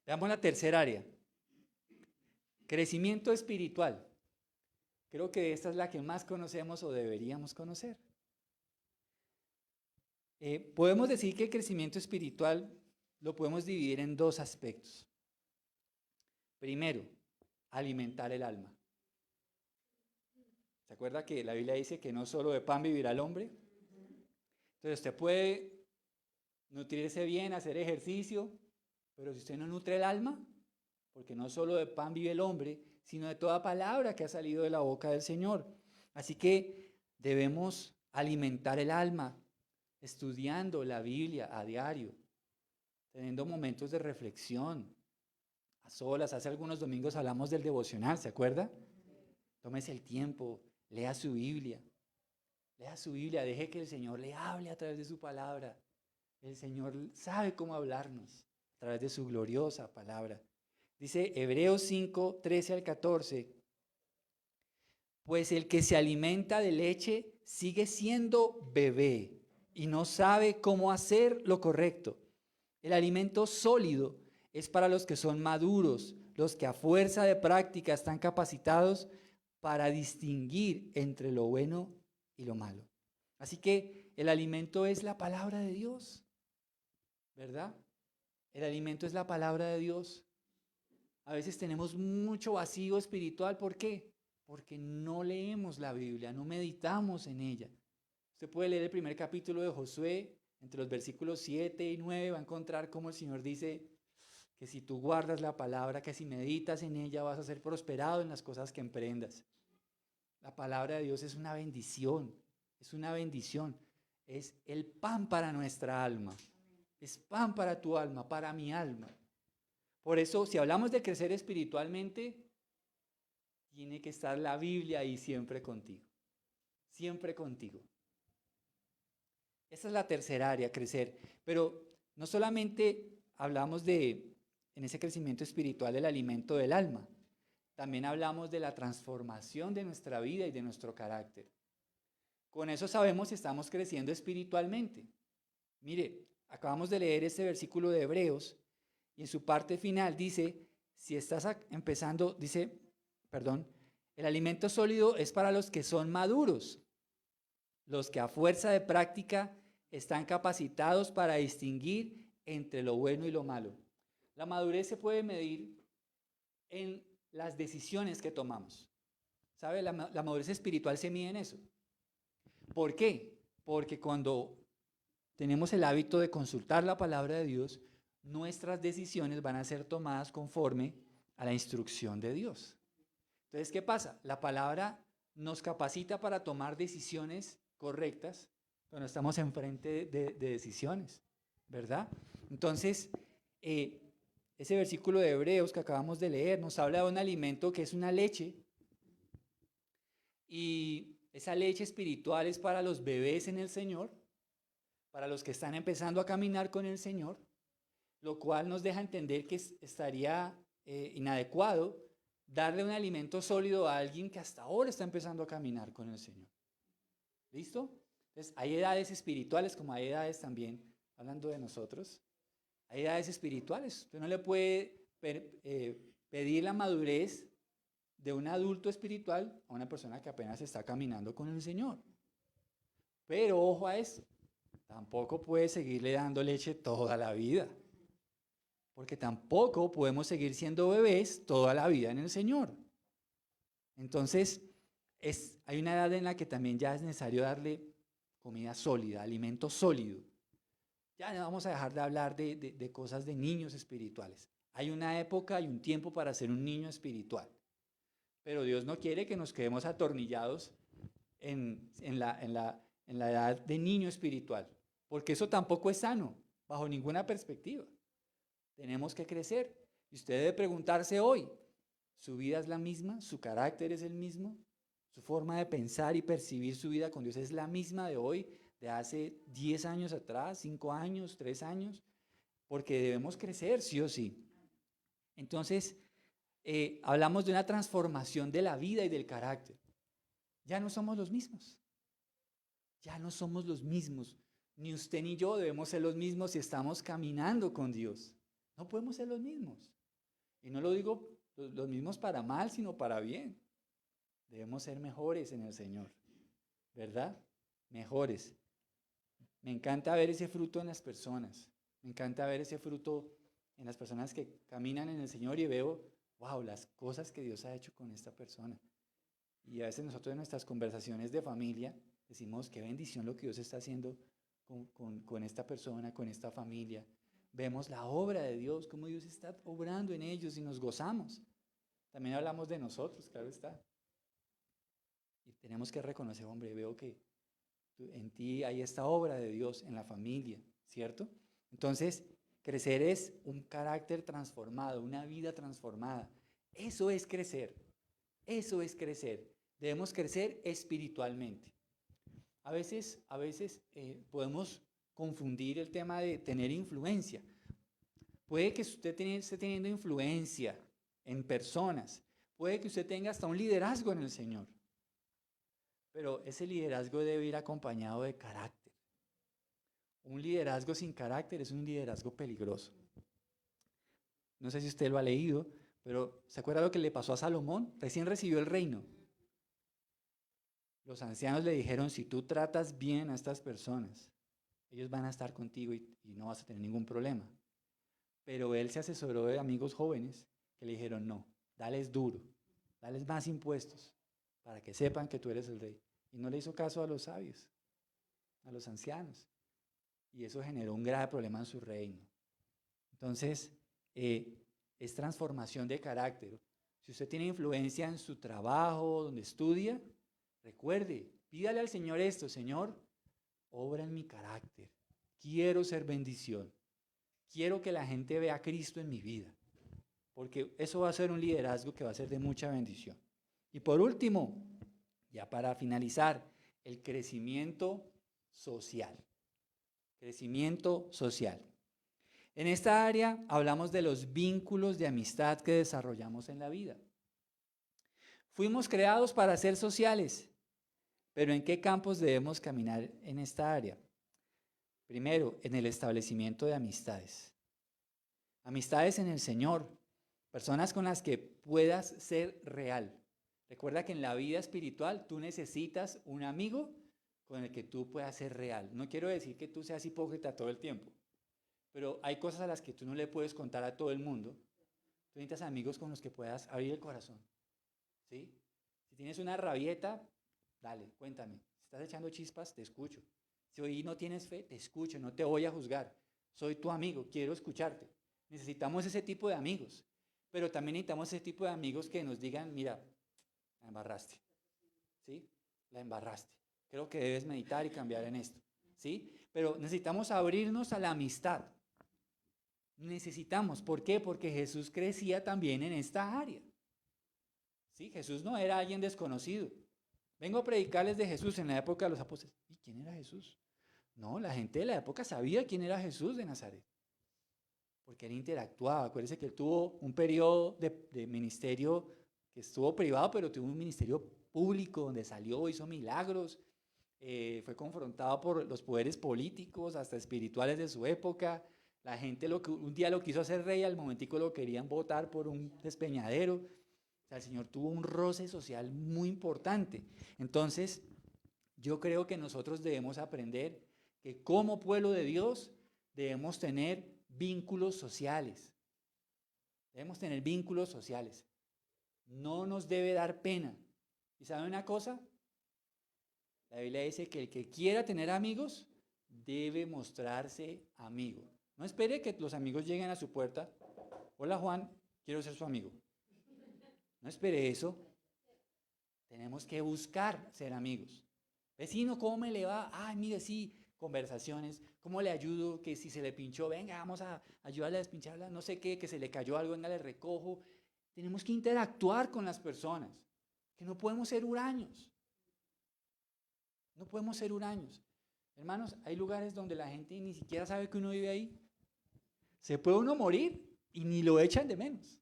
Veamos la tercera área. Crecimiento espiritual. Creo que esta es la que más conocemos o deberíamos conocer. Podemos decir que el crecimiento espiritual lo podemos dividir en dos aspectos. Primero, alimentar el alma. ¿Se acuerda que la Biblia dice que no solo de pan vivirá el hombre? Entonces usted puede nutrirse bien, hacer ejercicio, pero si usted no nutre el alma, porque no solo de pan vive el hombre, sino de toda palabra que ha salido de la boca del Señor. Así que debemos alimentar el alma, estudiando la Biblia a diario, teniendo momentos de reflexión, a solas. Hace algunos domingos hablamos del devocional, ¿se acuerda? Tómese el tiempo, lea su Biblia, deje que el Señor le hable a través de su palabra. El Señor sabe cómo hablarnos a través de su gloriosa palabra. Dice Hebreos 5, 13 al 14, pues el que se alimenta de leche sigue siendo bebé y no sabe cómo hacer lo correcto. El alimento sólido es para los que son maduros, los que a fuerza de práctica están capacitados para distinguir entre lo bueno y lo malo. Así que el alimento es la palabra de Dios, ¿verdad? El alimento es la palabra de Dios. A veces tenemos mucho vacío espiritual, ¿por qué? Porque no leemos la Biblia, no meditamos en ella. Usted puede leer el primer capítulo de Josué, entre los versículos 7 y 9, va a encontrar cómo el Señor dice que si tú guardas la palabra, que si meditas en ella, vas a ser prosperado en las cosas que emprendas. La palabra de Dios es una bendición, es una bendición. Es el pan para nuestra alma, es pan para tu alma, para mi alma. Por eso, si hablamos de crecer espiritualmente, tiene que estar la Biblia ahí siempre contigo. Siempre contigo. Esa es la tercera área, crecer. Pero no solamente hablamos en ese crecimiento espiritual, del alimento del alma. También hablamos de la transformación de nuestra vida y de nuestro carácter. Con eso sabemos si estamos creciendo espiritualmente. Mire, acabamos de leer este versículo de Hebreos. Y en su parte final dice, si estás empezando, dice, el alimento sólido es para los que son maduros, los que a fuerza de práctica están capacitados para distinguir entre lo bueno y lo malo. La madurez se puede medir en las decisiones que tomamos. ¿Sabe? La madurez espiritual se mide en eso. ¿Por qué? Porque cuando tenemos el hábito de consultar la palabra de Dios, nuestras decisiones van a ser tomadas conforme a la instrucción de Dios. Entonces, ¿qué pasa? La palabra nos capacita para tomar decisiones correctas, pero no estamos enfrente de decisiones, ¿verdad? Entonces, ese versículo de Hebreos que acabamos de leer nos habla de un alimento que es una leche, y esa leche espiritual es para los bebés en el Señor, para los que están empezando a caminar con el Señor, lo cual nos deja entender que estaría inadecuado darle un alimento sólido a alguien que hasta ahora está empezando a caminar con el Señor. ¿Listo? Entonces, hay edades espirituales como hay edades también, hablando de nosotros, hay edades espirituales. Usted no le puede pedir la madurez de un adulto espiritual a una persona que apenas está caminando con el Señor. Pero ojo a eso, tampoco puede seguirle dando leche toda la vida. Porque tampoco podemos seguir siendo bebés toda la vida en el Señor. Entonces, hay una edad en la que también ya es necesario darle comida sólida, alimento sólido. Ya no vamos a dejar de hablar de cosas de niños espirituales. Hay una época y un tiempo para ser un niño espiritual. Pero Dios no quiere que nos quedemos atornillados en la edad de niño espiritual, porque eso tampoco es sano, bajo ninguna perspectiva. Tenemos que crecer. Y usted debe preguntarse hoy, ¿su vida es la misma? ¿Su carácter es el mismo? ¿Su forma de pensar y percibir su vida con Dios es la misma de hoy, de hace 10 años atrás, 5 años, 3 años? Porque debemos crecer, sí o sí. Entonces, hablamos de una transformación de la vida y del carácter. Ya no somos los mismos. Ya no somos los mismos. Ni usted ni yo debemos ser los mismos si estamos caminando con Dios. No podemos ser los mismos. Y no lo digo los mismos para mal, sino para bien. Debemos ser mejores en el Señor, ¿verdad? Mejores. Me encanta ver ese fruto en las personas. Me encanta ver ese fruto en las personas que caminan en el Señor y veo, wow, las cosas que Dios ha hecho con esta persona. Y a veces nosotros en nuestras conversaciones de familia decimos, qué bendición lo que Dios está haciendo con esta persona, con esta familia. Vemos la obra de Dios, cómo Dios está obrando en ellos y nos gozamos. También hablamos de nosotros, claro está. Y tenemos que reconocer, hombre, veo que en ti hay esta obra de Dios en la familia, ¿cierto? Entonces, crecer es un carácter transformado, una vida transformada. Eso es crecer, eso es crecer. Debemos crecer espiritualmente. A veces podemos confundir el tema de tener influencia. Puede que usted esté teniendo influencia en personas, puede que usted tenga hasta un liderazgo en el Señor, pero ese liderazgo debe ir acompañado de carácter. Un liderazgo sin carácter es un liderazgo peligroso. No sé si usted lo ha leído, pero ¿se acuerda lo que le pasó a Salomón? Recién recibió el reino. Los ancianos le dijeron, si tú tratas bien a estas personas, ellos van a estar contigo y no vas a tener ningún problema. Pero él se asesoró de amigos jóvenes que le dijeron, no, dales duro, dales más impuestos para que sepan que tú eres el rey. Y no le hizo caso a los sabios, a los ancianos. Y eso generó un grave problema en su reino. Entonces, es transformación de carácter. Si usted tiene influencia en su trabajo, donde estudia, recuerde, pídale al Señor esto, Señor, obra en mi carácter. Quiero ser bendición. Quiero que la gente vea a Cristo en mi vida. Porque eso va a ser un liderazgo que va a ser de mucha bendición. Y por último, ya para finalizar, el crecimiento social. Crecimiento social. En esta área hablamos de los vínculos de amistad que desarrollamos en la vida. Fuimos creados para ser sociales, pero ¿en qué campos debemos caminar en esta área? Primero, en el establecimiento de amistades. Amistades en el Señor, personas con las que puedas ser real. Recuerda que en la vida espiritual tú necesitas un amigo con el que tú puedas ser real. No quiero decir que tú seas hipócrita todo el tiempo, pero hay cosas a las que tú no le puedes contar a todo el mundo. Tú necesitas amigos con los que puedas abrir el corazón, ¿sí? Si tienes una rabieta, dale, cuéntame. Si estás echando chispas, te escucho. Si hoy no tienes fe, te escucho, no te voy a juzgar. Soy tu amigo, quiero escucharte. Necesitamos ese tipo de amigos, pero también necesitamos ese tipo de amigos que nos digan, mira, la embarraste, ¿sí? La embarraste. Creo que debes meditar y cambiar en esto, ¿sí? Pero necesitamos abrirnos a la amistad. Necesitamos, ¿por qué? Porque Jesús crecía también en esta área. ¿Sí? Jesús no era alguien desconocido. Vengo a predicarles de Jesús en la época de los apóstoles. ¿Y quién era Jesús? No, la gente de la época sabía quién era Jesús de Nazaret. Porque él interactuaba. Acuérdense que él tuvo un periodo de ministerio que estuvo privado, pero tuvo un ministerio público donde salió, hizo milagros, fue confrontado por los poderes políticos, hasta espirituales de su época. La gente un día lo quiso hacer rey, al momentico lo querían votar por un despeñadero. O sea, el Señor tuvo un roce social muy importante. Entonces, yo creo que nosotros debemos aprender que como pueblo de Dios debemos tener vínculos sociales. Debemos tener vínculos sociales. No nos debe dar pena ¿Y saben una cosa? La Biblia dice que el que quiera tener amigos debe mostrarse amigo. No espere que los amigos lleguen a su puerta. Hola Juan, quiero ser su amigo. No espere eso. Tenemos que buscar ser amigos. Vecino, ¿cómo me le va? Ay, mire, sí, conversaciones. ¿Cómo le ayudo? Que si se le pinchó, venga, vamos a ayudarle a despincharla, no sé qué, que se le cayó algo, venga, le recojo. Tenemos que interactuar con las personas, que no podemos ser huraños. No podemos ser huraños. Hermanos, hay lugares donde la gente ni siquiera sabe que uno vive ahí. Se puede uno morir y ni lo echan de menos.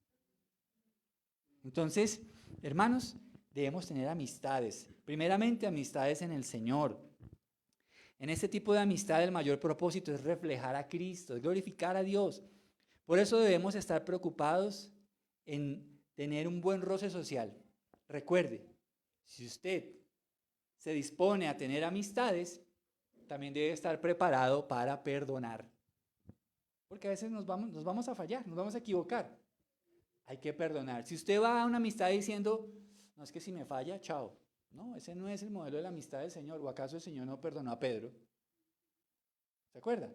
Entonces, hermanos, debemos tener amistades. Primeramente, amistades en el Señor. En este tipo de amistad el mayor propósito es reflejar a Cristo, es glorificar a Dios. Por eso debemos estar preocupados en tener un buen roce social. Recuerde, si usted se dispone a tener amistades, también debe estar preparado para perdonar. Porque a veces nos vamos a fallar, nos vamos a equivocar. Hay que perdonar. Si usted va a una amistad diciendo, no, es que si me falla, chao. No, ese no es el modelo de la amistad del Señor. ¿O acaso el Señor no perdonó a Pedro? ¿Se acuerda?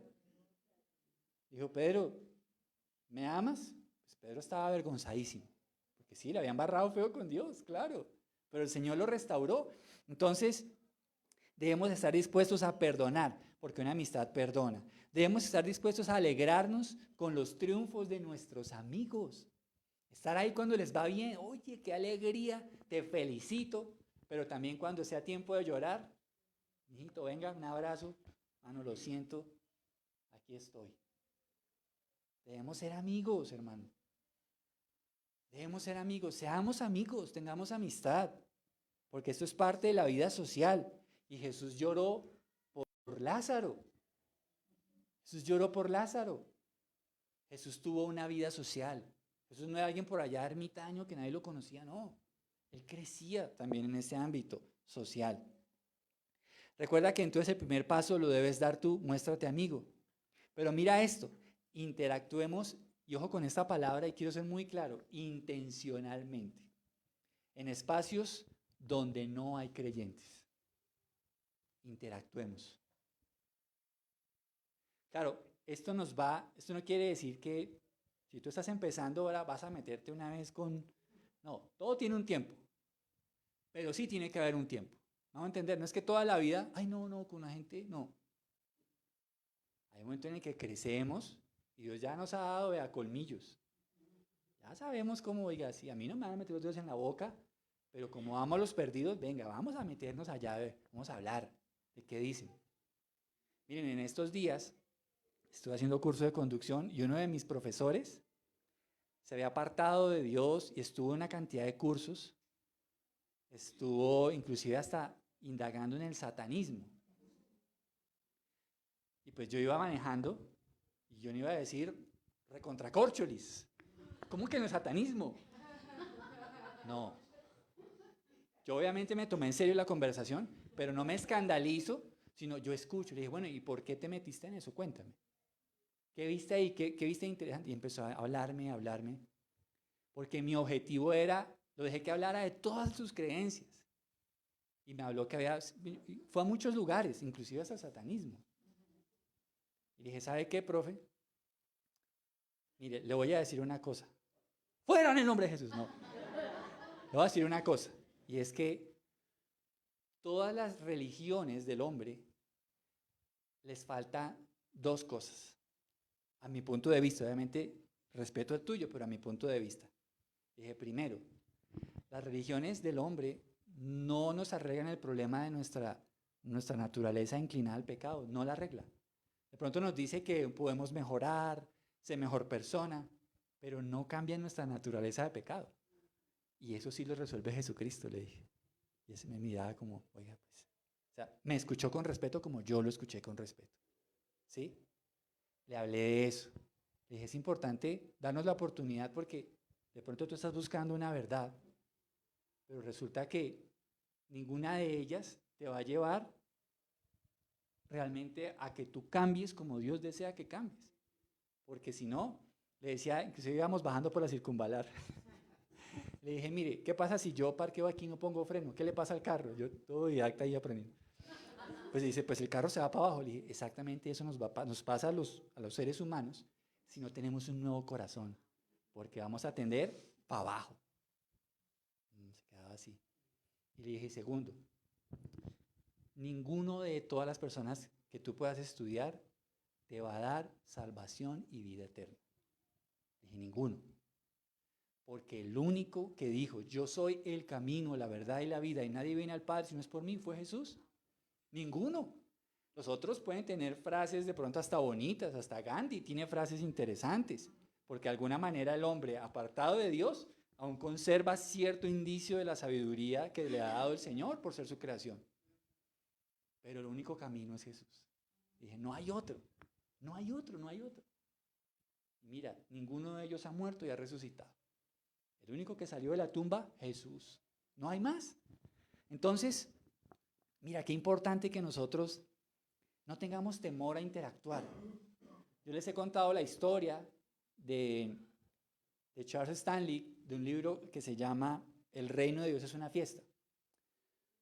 Dijo, Pedro, ¿me amas? Pues Pedro estaba avergonzadísimo. Porque sí, le habían barrado feo con Dios, claro. Pero el Señor lo restauró. Entonces, debemos estar dispuestos a perdonar, porque una amistad perdona. Debemos estar dispuestos a alegrarnos con los triunfos de nuestros amigos. Estar ahí cuando les va bien, oye, qué alegría, te felicito, pero también cuando sea tiempo de llorar, mijito, venga, un abrazo, mano, lo siento, aquí estoy. Debemos ser amigos, hermano. Debemos ser amigos, seamos amigos, tengamos amistad, porque esto es parte de la vida social. Y Jesús lloró por Lázaro. Jesús lloró por Lázaro. Jesús tuvo una vida social. Jesús no era alguien por allá ermitaño que nadie lo conocía, no. Él crecía también en ese ámbito social. Recuerda que entonces el primer paso lo debes dar tú, muéstrate amigo. Pero mira esto, interactuemos, y ojo con esta palabra, y quiero ser muy claro, intencionalmente, en espacios donde no hay creyentes. Interactuemos. Claro, esto no quiere decir que si tú estás empezando ahora vas a meterte una vez con... No, todo tiene un tiempo, pero sí tiene que haber un tiempo. Vamos a entender, no es que toda la vida, ay no, con la gente, no. Hay un momento en el que crecemos y Dios ya nos ha dado, vea, colmillos. Ya sabemos cómo, oiga, si a mí no me van a meter los dedos en la boca, pero como amo a los perdidos, venga, vamos a meternos allá, vamos a hablar de qué dicen. Miren, en estos días estuve haciendo curso de conducción y uno de mis profesores se había apartado de Dios y estuvo en una cantidad de cursos, estuvo inclusive hasta indagando en el satanismo. Y pues yo iba manejando y yo no iba a decir recontracórcholis. ¿Cómo que no es satanismo? No. Yo obviamente me tomé en serio la conversación, pero no me escandalizo, sino yo escucho. Le dije, bueno, ¿y por qué te metiste en eso? Cuéntame. ¿Qué viste ahí? ¿Qué viste interesante? Y empezó a hablarme, porque mi objetivo era, lo dejé que hablara de todas sus creencias. Y me habló fue a muchos lugares, inclusive hasta el satanismo. Y le dije, ¿sabe qué, profe? Mire, le voy a decir una cosa. ¡Fuera en el nombre de Jesús! No. Le voy a decir una cosa, y es que todas las religiones del hombre les falta dos cosas. A mi punto de vista, obviamente respeto el tuyo, pero a mi punto de vista. Dije, primero, las religiones del hombre no nos arreglan el problema de nuestra naturaleza inclinada al pecado, no la arregla. De pronto nos dice que podemos mejorar, ser mejor persona, pero no cambia nuestra naturaleza de pecado. Y eso sí lo resuelve Jesucristo, le dije. Y ese me miraba como, oiga, pues, o sea, me escuchó con respeto como yo lo escuché con respeto. ¿Sí? Le hablé de eso. Le dije, es importante darnos la oportunidad porque de pronto tú estás buscando una verdad, pero resulta que ninguna de ellas te va a llevar realmente a que tú cambies como Dios desea que cambies. Porque si no, le decía, inclusive íbamos bajando por la circunvalar. Le dije, mire, ¿qué pasa si yo parqueo aquí y no pongo freno? ¿Qué le pasa al carro? Yo todo didacta ahí aprendiendo. Pues dice, pues el carro se va para abajo. Le dije, exactamente eso nos pasa a los seres humanos si no tenemos un nuevo corazón, porque vamos a tender para abajo. Se quedaba así. Y le dije, segundo, ninguno de todas las personas que tú puedas estudiar te va a dar salvación y vida eterna. Le dije, ninguno. Porque el único que dijo, yo soy el camino, la verdad y la vida, y nadie viene al Padre si no es por mí, fue Jesús. Ninguno. Los otros pueden tener frases de pronto hasta bonitas, hasta Gandhi tiene frases interesantes, porque de alguna manera el hombre apartado de Dios aún conserva cierto indicio de la sabiduría que le ha dado el Señor por ser su creación. Pero el único camino es Jesús. Dije, no hay otro, no hay otro, no hay otro. Y mira, ninguno de ellos ha muerto y ha resucitado. El único que salió de la tumba, Jesús. No hay más. Entonces, mira, qué importante que nosotros no tengamos temor a interactuar. Yo les he contado la historia de Charles Stanley, de un libro que se llama El reino de Dios es una fiesta.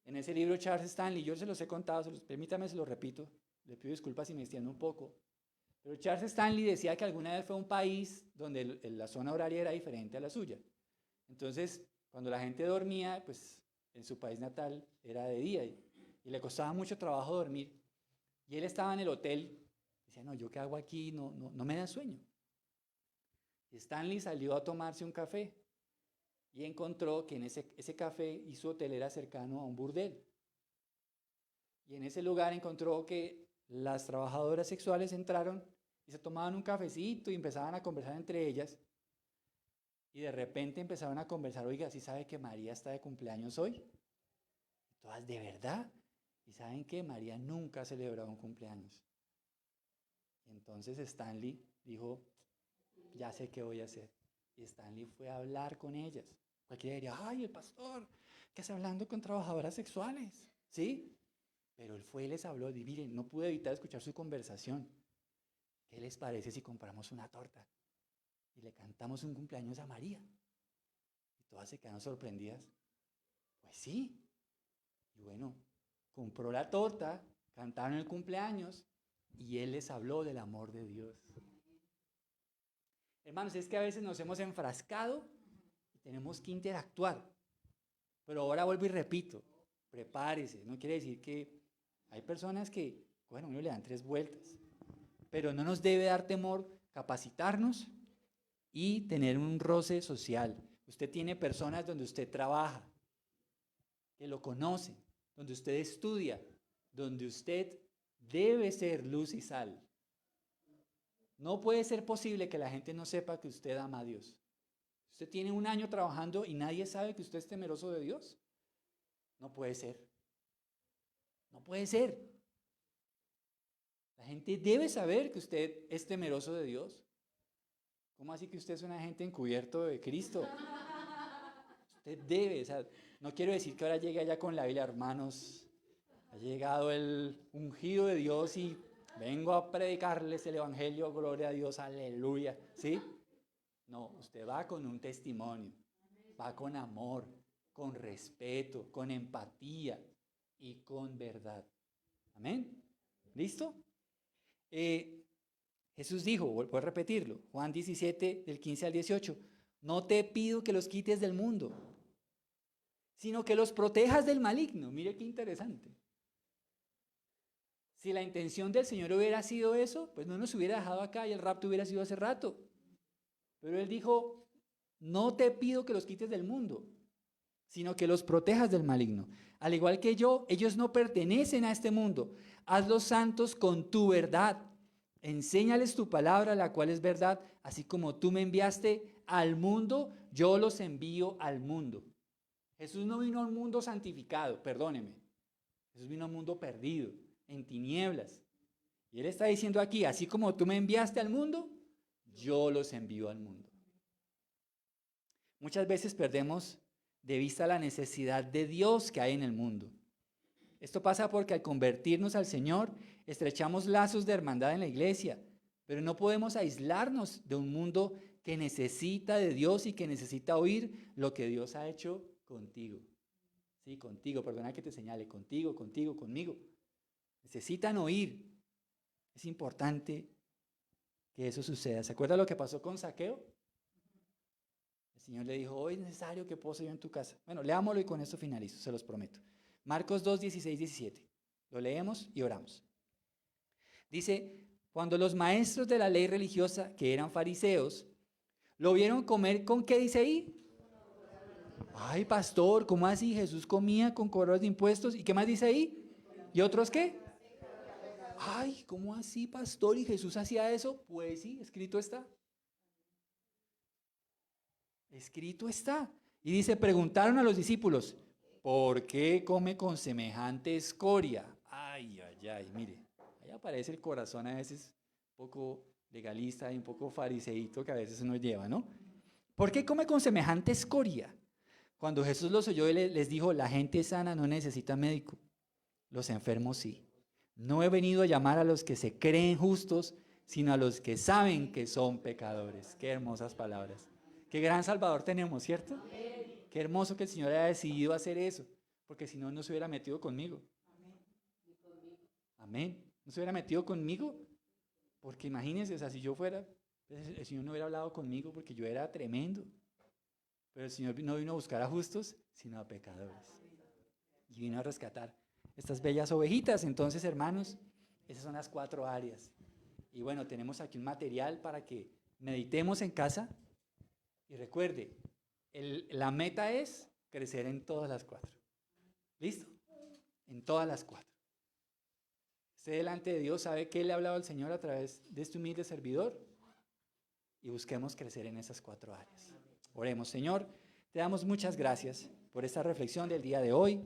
En ese libro Charles Stanley, yo se los he contado, permítame se los repito, le pido disculpas si me extiendo un poco, pero Charles Stanley decía que alguna vez fue a un país donde la zona horaria era diferente a la suya. Entonces, cuando la gente dormía, pues en su país natal era de día y le costaba mucho trabajo dormir. Y él estaba en el hotel, decía, no, ¿yo qué hago aquí? No me da sueño. Y Stanley salió a tomarse un café y encontró que en ese café y su hotel era cercano a un burdel. Y en ese lugar encontró que las trabajadoras sexuales entraron y se tomaban un cafecito y empezaban a conversar entre ellas. Y de repente empezaron a conversar, oiga, ¿sí sabe que María está de cumpleaños hoy? Y todas, ¿de verdad? ¿Y saben qué? María nunca ha celebrado un cumpleaños. Y entonces Stanley dijo, ya sé qué voy a hacer. Y Stanley fue a hablar con ellas. Cualquiera diría, ay, el pastor, ¿qué hace hablando con trabajadoras sexuales? ¿Sí? Pero él fue y les habló, y miren, no pude evitar escuchar su conversación. ¿Qué les parece si compramos una torta y le cantamos un cumpleaños a María? Y todas se quedaron sorprendidas. Pues sí. Y bueno, compró la torta, cantaron el cumpleaños y él les habló del amor de Dios. Hermanos, es que a veces nos hemos enfrascado y tenemos que interactuar. Pero ahora vuelvo y repito, prepárese. No quiere decir que hay personas que, bueno, uno le dan 3 vueltas. Pero no nos debe dar temor capacitarnos y tener un roce social. Usted tiene personas donde usted trabaja, que lo conocen, donde usted estudia, donde usted debe ser luz y sal. No puede ser posible que la gente no sepa que usted ama a Dios. Usted tiene 1 año trabajando y nadie sabe que usted es temeroso de Dios. No puede ser. No puede ser. La gente debe saber que usted es temeroso de Dios. ¿Cómo así que usted es un agente encubierto de Cristo? Usted debe, o sea, no quiero decir que ahora llegue allá con la Biblia, hermanos. Ha llegado el ungido de Dios y vengo a predicarles el evangelio, gloria a Dios, aleluya. ¿Sí? No, usted va con un testimonio, va con amor, con respeto, con empatía y con verdad. Amén. ¿Listo? Jesús dijo, voy a repetirlo, Juan 17, del 15 al 18, no te pido que los quites del mundo, sino que los protejas del maligno. Mire qué interesante. Si la intención del Señor hubiera sido eso, pues no nos hubiera dejado acá y el rapto hubiera sido hace rato. Pero Él dijo, no te pido que los quites del mundo, sino que los protejas del maligno. Al igual que yo, ellos no pertenecen a este mundo. Hazlos santos con tu verdad. Enséñales tu palabra, la cual es verdad. Así como tú me enviaste al mundo, yo los envío al mundo. Jesús no vino a un mundo santificado, perdóneme. Jesús vino a un mundo perdido, en tinieblas. Y Él está diciendo aquí, así como tú me enviaste al mundo, yo los envío al mundo. Muchas veces perdemos de vista la necesidad de Dios que hay en el mundo. Esto pasa porque al convertirnos al Señor, estrechamos lazos de hermandad en la iglesia, Pero no podemos aislarnos de un mundo que necesita de Dios y que necesita oír lo que Dios ha hecho contigo. Sí, contigo, perdona que te señale, contigo, conmigo. Necesitan oír. Es importante que eso suceda. ¿Se acuerda lo que pasó con Zaqueo? El Señor le dijo, hoy es necesario que pose yo en tu casa. Bueno, leámoslo y con esto finalizo, se los prometo. Marcos 2, 16, 17. Lo leemos y oramos. Dice, cuando los maestros de la ley religiosa, que eran fariseos, lo vieron comer, ¿con qué dice ahí? Ay, pastor, ¿cómo así? Jesús comía con cobradores de impuestos. ¿Y qué más dice ahí? ¿Y otros qué? Ay, ¿cómo así, pastor? ¿Y Jesús hacía eso? Pues sí, escrito está. Escrito está. Y dice, preguntaron a los discípulos, ¿por qué come con semejante escoria? Ay, ay, ay, mire, ahí aparece el corazón a veces un poco legalista y un poco fariseíto que a veces uno lleva, ¿no? ¿Por qué come con semejante escoria? Cuando Jesús los oyó, les dijo, la gente sana no necesita médico, los enfermos sí. No he venido a llamar a los que se creen justos, sino a los que saben que son pecadores. Qué hermosas palabras. Qué gran Salvador tenemos, ¿cierto? Qué hermoso que el Señor haya decidido hacer eso, porque si no, no se hubiera metido conmigo. Amén. No se hubiera metido conmigo, porque imagínense, o sea, si yo fuera, el Señor no hubiera hablado conmigo porque yo era tremendo. Pero el Señor no vino a buscar a justos, sino a pecadores. Y vino a rescatar estas bellas ovejitas. Entonces, hermanos, esas son las 4 áreas. Y bueno, tenemos aquí un material para que meditemos en casa. Y recuerde, la meta es crecer en todas las 4. ¿Listo? En todas las 4. Usted delante de Dios sabe que le ha hablado al Señor a través de este humilde servidor. Y busquemos crecer en esas 4 áreas. Oremos, Señor, te damos muchas gracias por esta reflexión del día de hoy.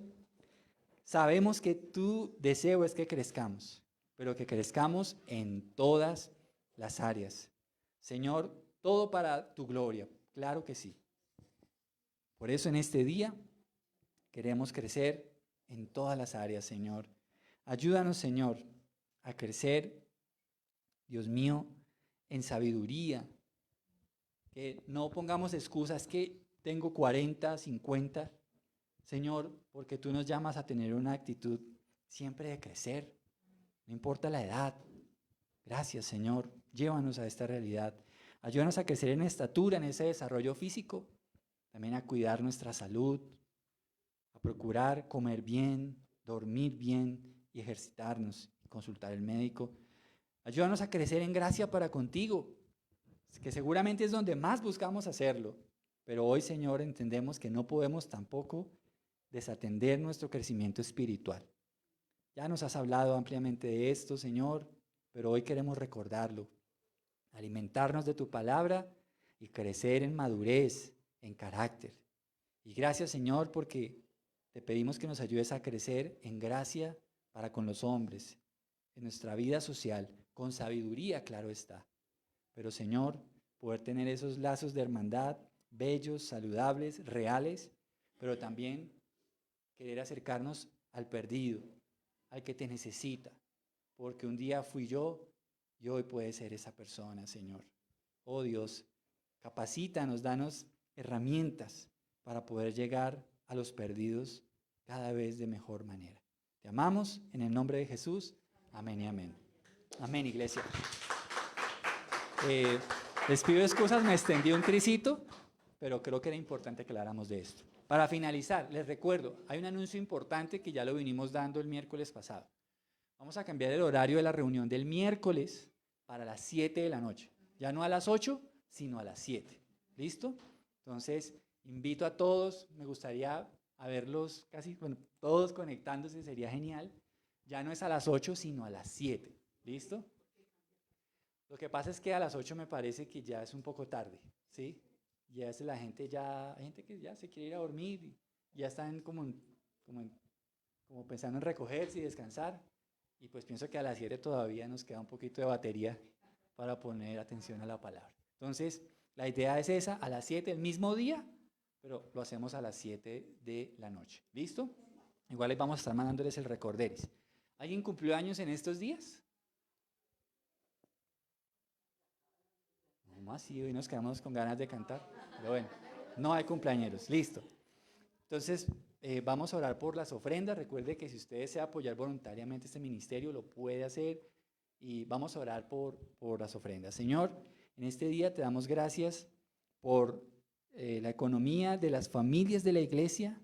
Sabemos que tu deseo es que crezcamos, pero que crezcamos en todas las áreas. Señor, todo para tu gloria, claro que sí. Por eso en este día queremos crecer en todas las áreas, Señor. Ayúdanos, Señor, a crecer, Dios mío, en sabiduría. Que no pongamos excusas, que tengo 40, 50. Señor, porque tú nos llamas a tener una actitud siempre de crecer, no importa la edad. Gracias, Señor. Llévanos a esta realidad. Ayúdanos a crecer en estatura, en ese desarrollo físico. También a cuidar nuestra salud, a procurar comer bien, dormir bien y ejercitarnos, y consultar al médico. Ayúdanos a crecer en gracia para contigo, que seguramente es donde más buscamos hacerlo. Pero hoy, Señor, entendemos que no podemos tampoco desatender nuestro crecimiento espiritual. Ya nos has hablado ampliamente de esto, Señor, pero hoy queremos recordarlo. Alimentarnos de tu palabra y crecer en madurez, en carácter. Y gracias, Señor, porque te pedimos que nos ayudes a crecer en gracia para con los hombres, en nuestra vida social, con sabiduría, claro está. Pero, Señor, poder tener esos lazos de hermandad bellos, saludables, reales, pero también querer acercarnos al perdido, al que te necesita, porque un día fui yo y hoy puede ser esa persona, Señor. Oh Dios, capacítanos, danos herramientas para poder llegar a los perdidos cada vez de mejor manera. Te amamos en el nombre de Jesús. Amén y amén. Amén, iglesia. Les pido excusas, me extendí un tricito, pero creo que era importante que habláramos de esto. Para finalizar, les recuerdo, hay un anuncio importante que ya lo vinimos dando el miércoles pasado. Vamos a cambiar el horario de la reunión del miércoles para las 7 de la noche. Ya no a las 8, sino a las 7. ¿Listo? Entonces, invito a todos, me gustaría a verlos casi, bueno, todos conectándose, sería genial. Ya no es a las 8, sino a las 7. ¿Listo? Lo que pasa es que a las 8 me parece que ya es un poco tarde, ¿sí? Ya es la gente ya, hay gente que ya se quiere ir a dormir, y ya están como pensando en recogerse y descansar. Y pues pienso que a las 7 todavía nos queda un poquito de batería para poner atención a la palabra. Entonces, la idea es esa, a las 7 el mismo día, pero lo hacemos a las 7 de la noche. ¿Listo? Igual les vamos a estar mandándoles el recorderis. ¿Alguien cumplió años en estos días? ¿Cómo así? Hoy nos quedamos con ganas de cantar. Pero bueno, no hay cumpleañeros. Listo. Entonces, vamos a orar por las ofrendas. Recuerde que si usted desea apoyar voluntariamente este ministerio, lo puede hacer. Y vamos a orar por las ofrendas. Señor, en este día te damos gracias por la economía de las familias de la iglesia.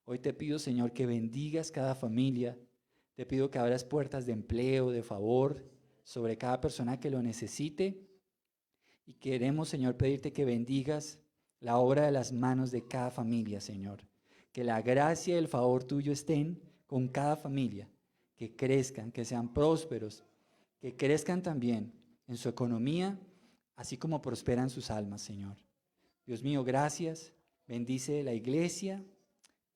Hoy te pido, Señor, que bendigas cada familia. Te pido que abras puertas de empleo, de favor, sobre cada persona que lo necesite. Y queremos, Señor, pedirte que bendigas la obra de las manos de cada familia, Señor. Que la gracia y el favor tuyo estén con cada familia. Que crezcan, que sean prósperos, que crezcan también en su economía, así como prosperan sus almas, Señor. Dios mío, gracias. Bendice la iglesia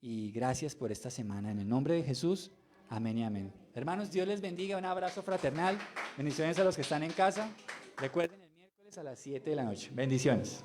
y gracias por esta semana. En el nombre de Jesús, amén y amén. Hermanos, Dios les bendiga. Un abrazo fraternal. Bendiciones a los que están en casa. Recuerden el miércoles a las 7 de la noche. Bendiciones.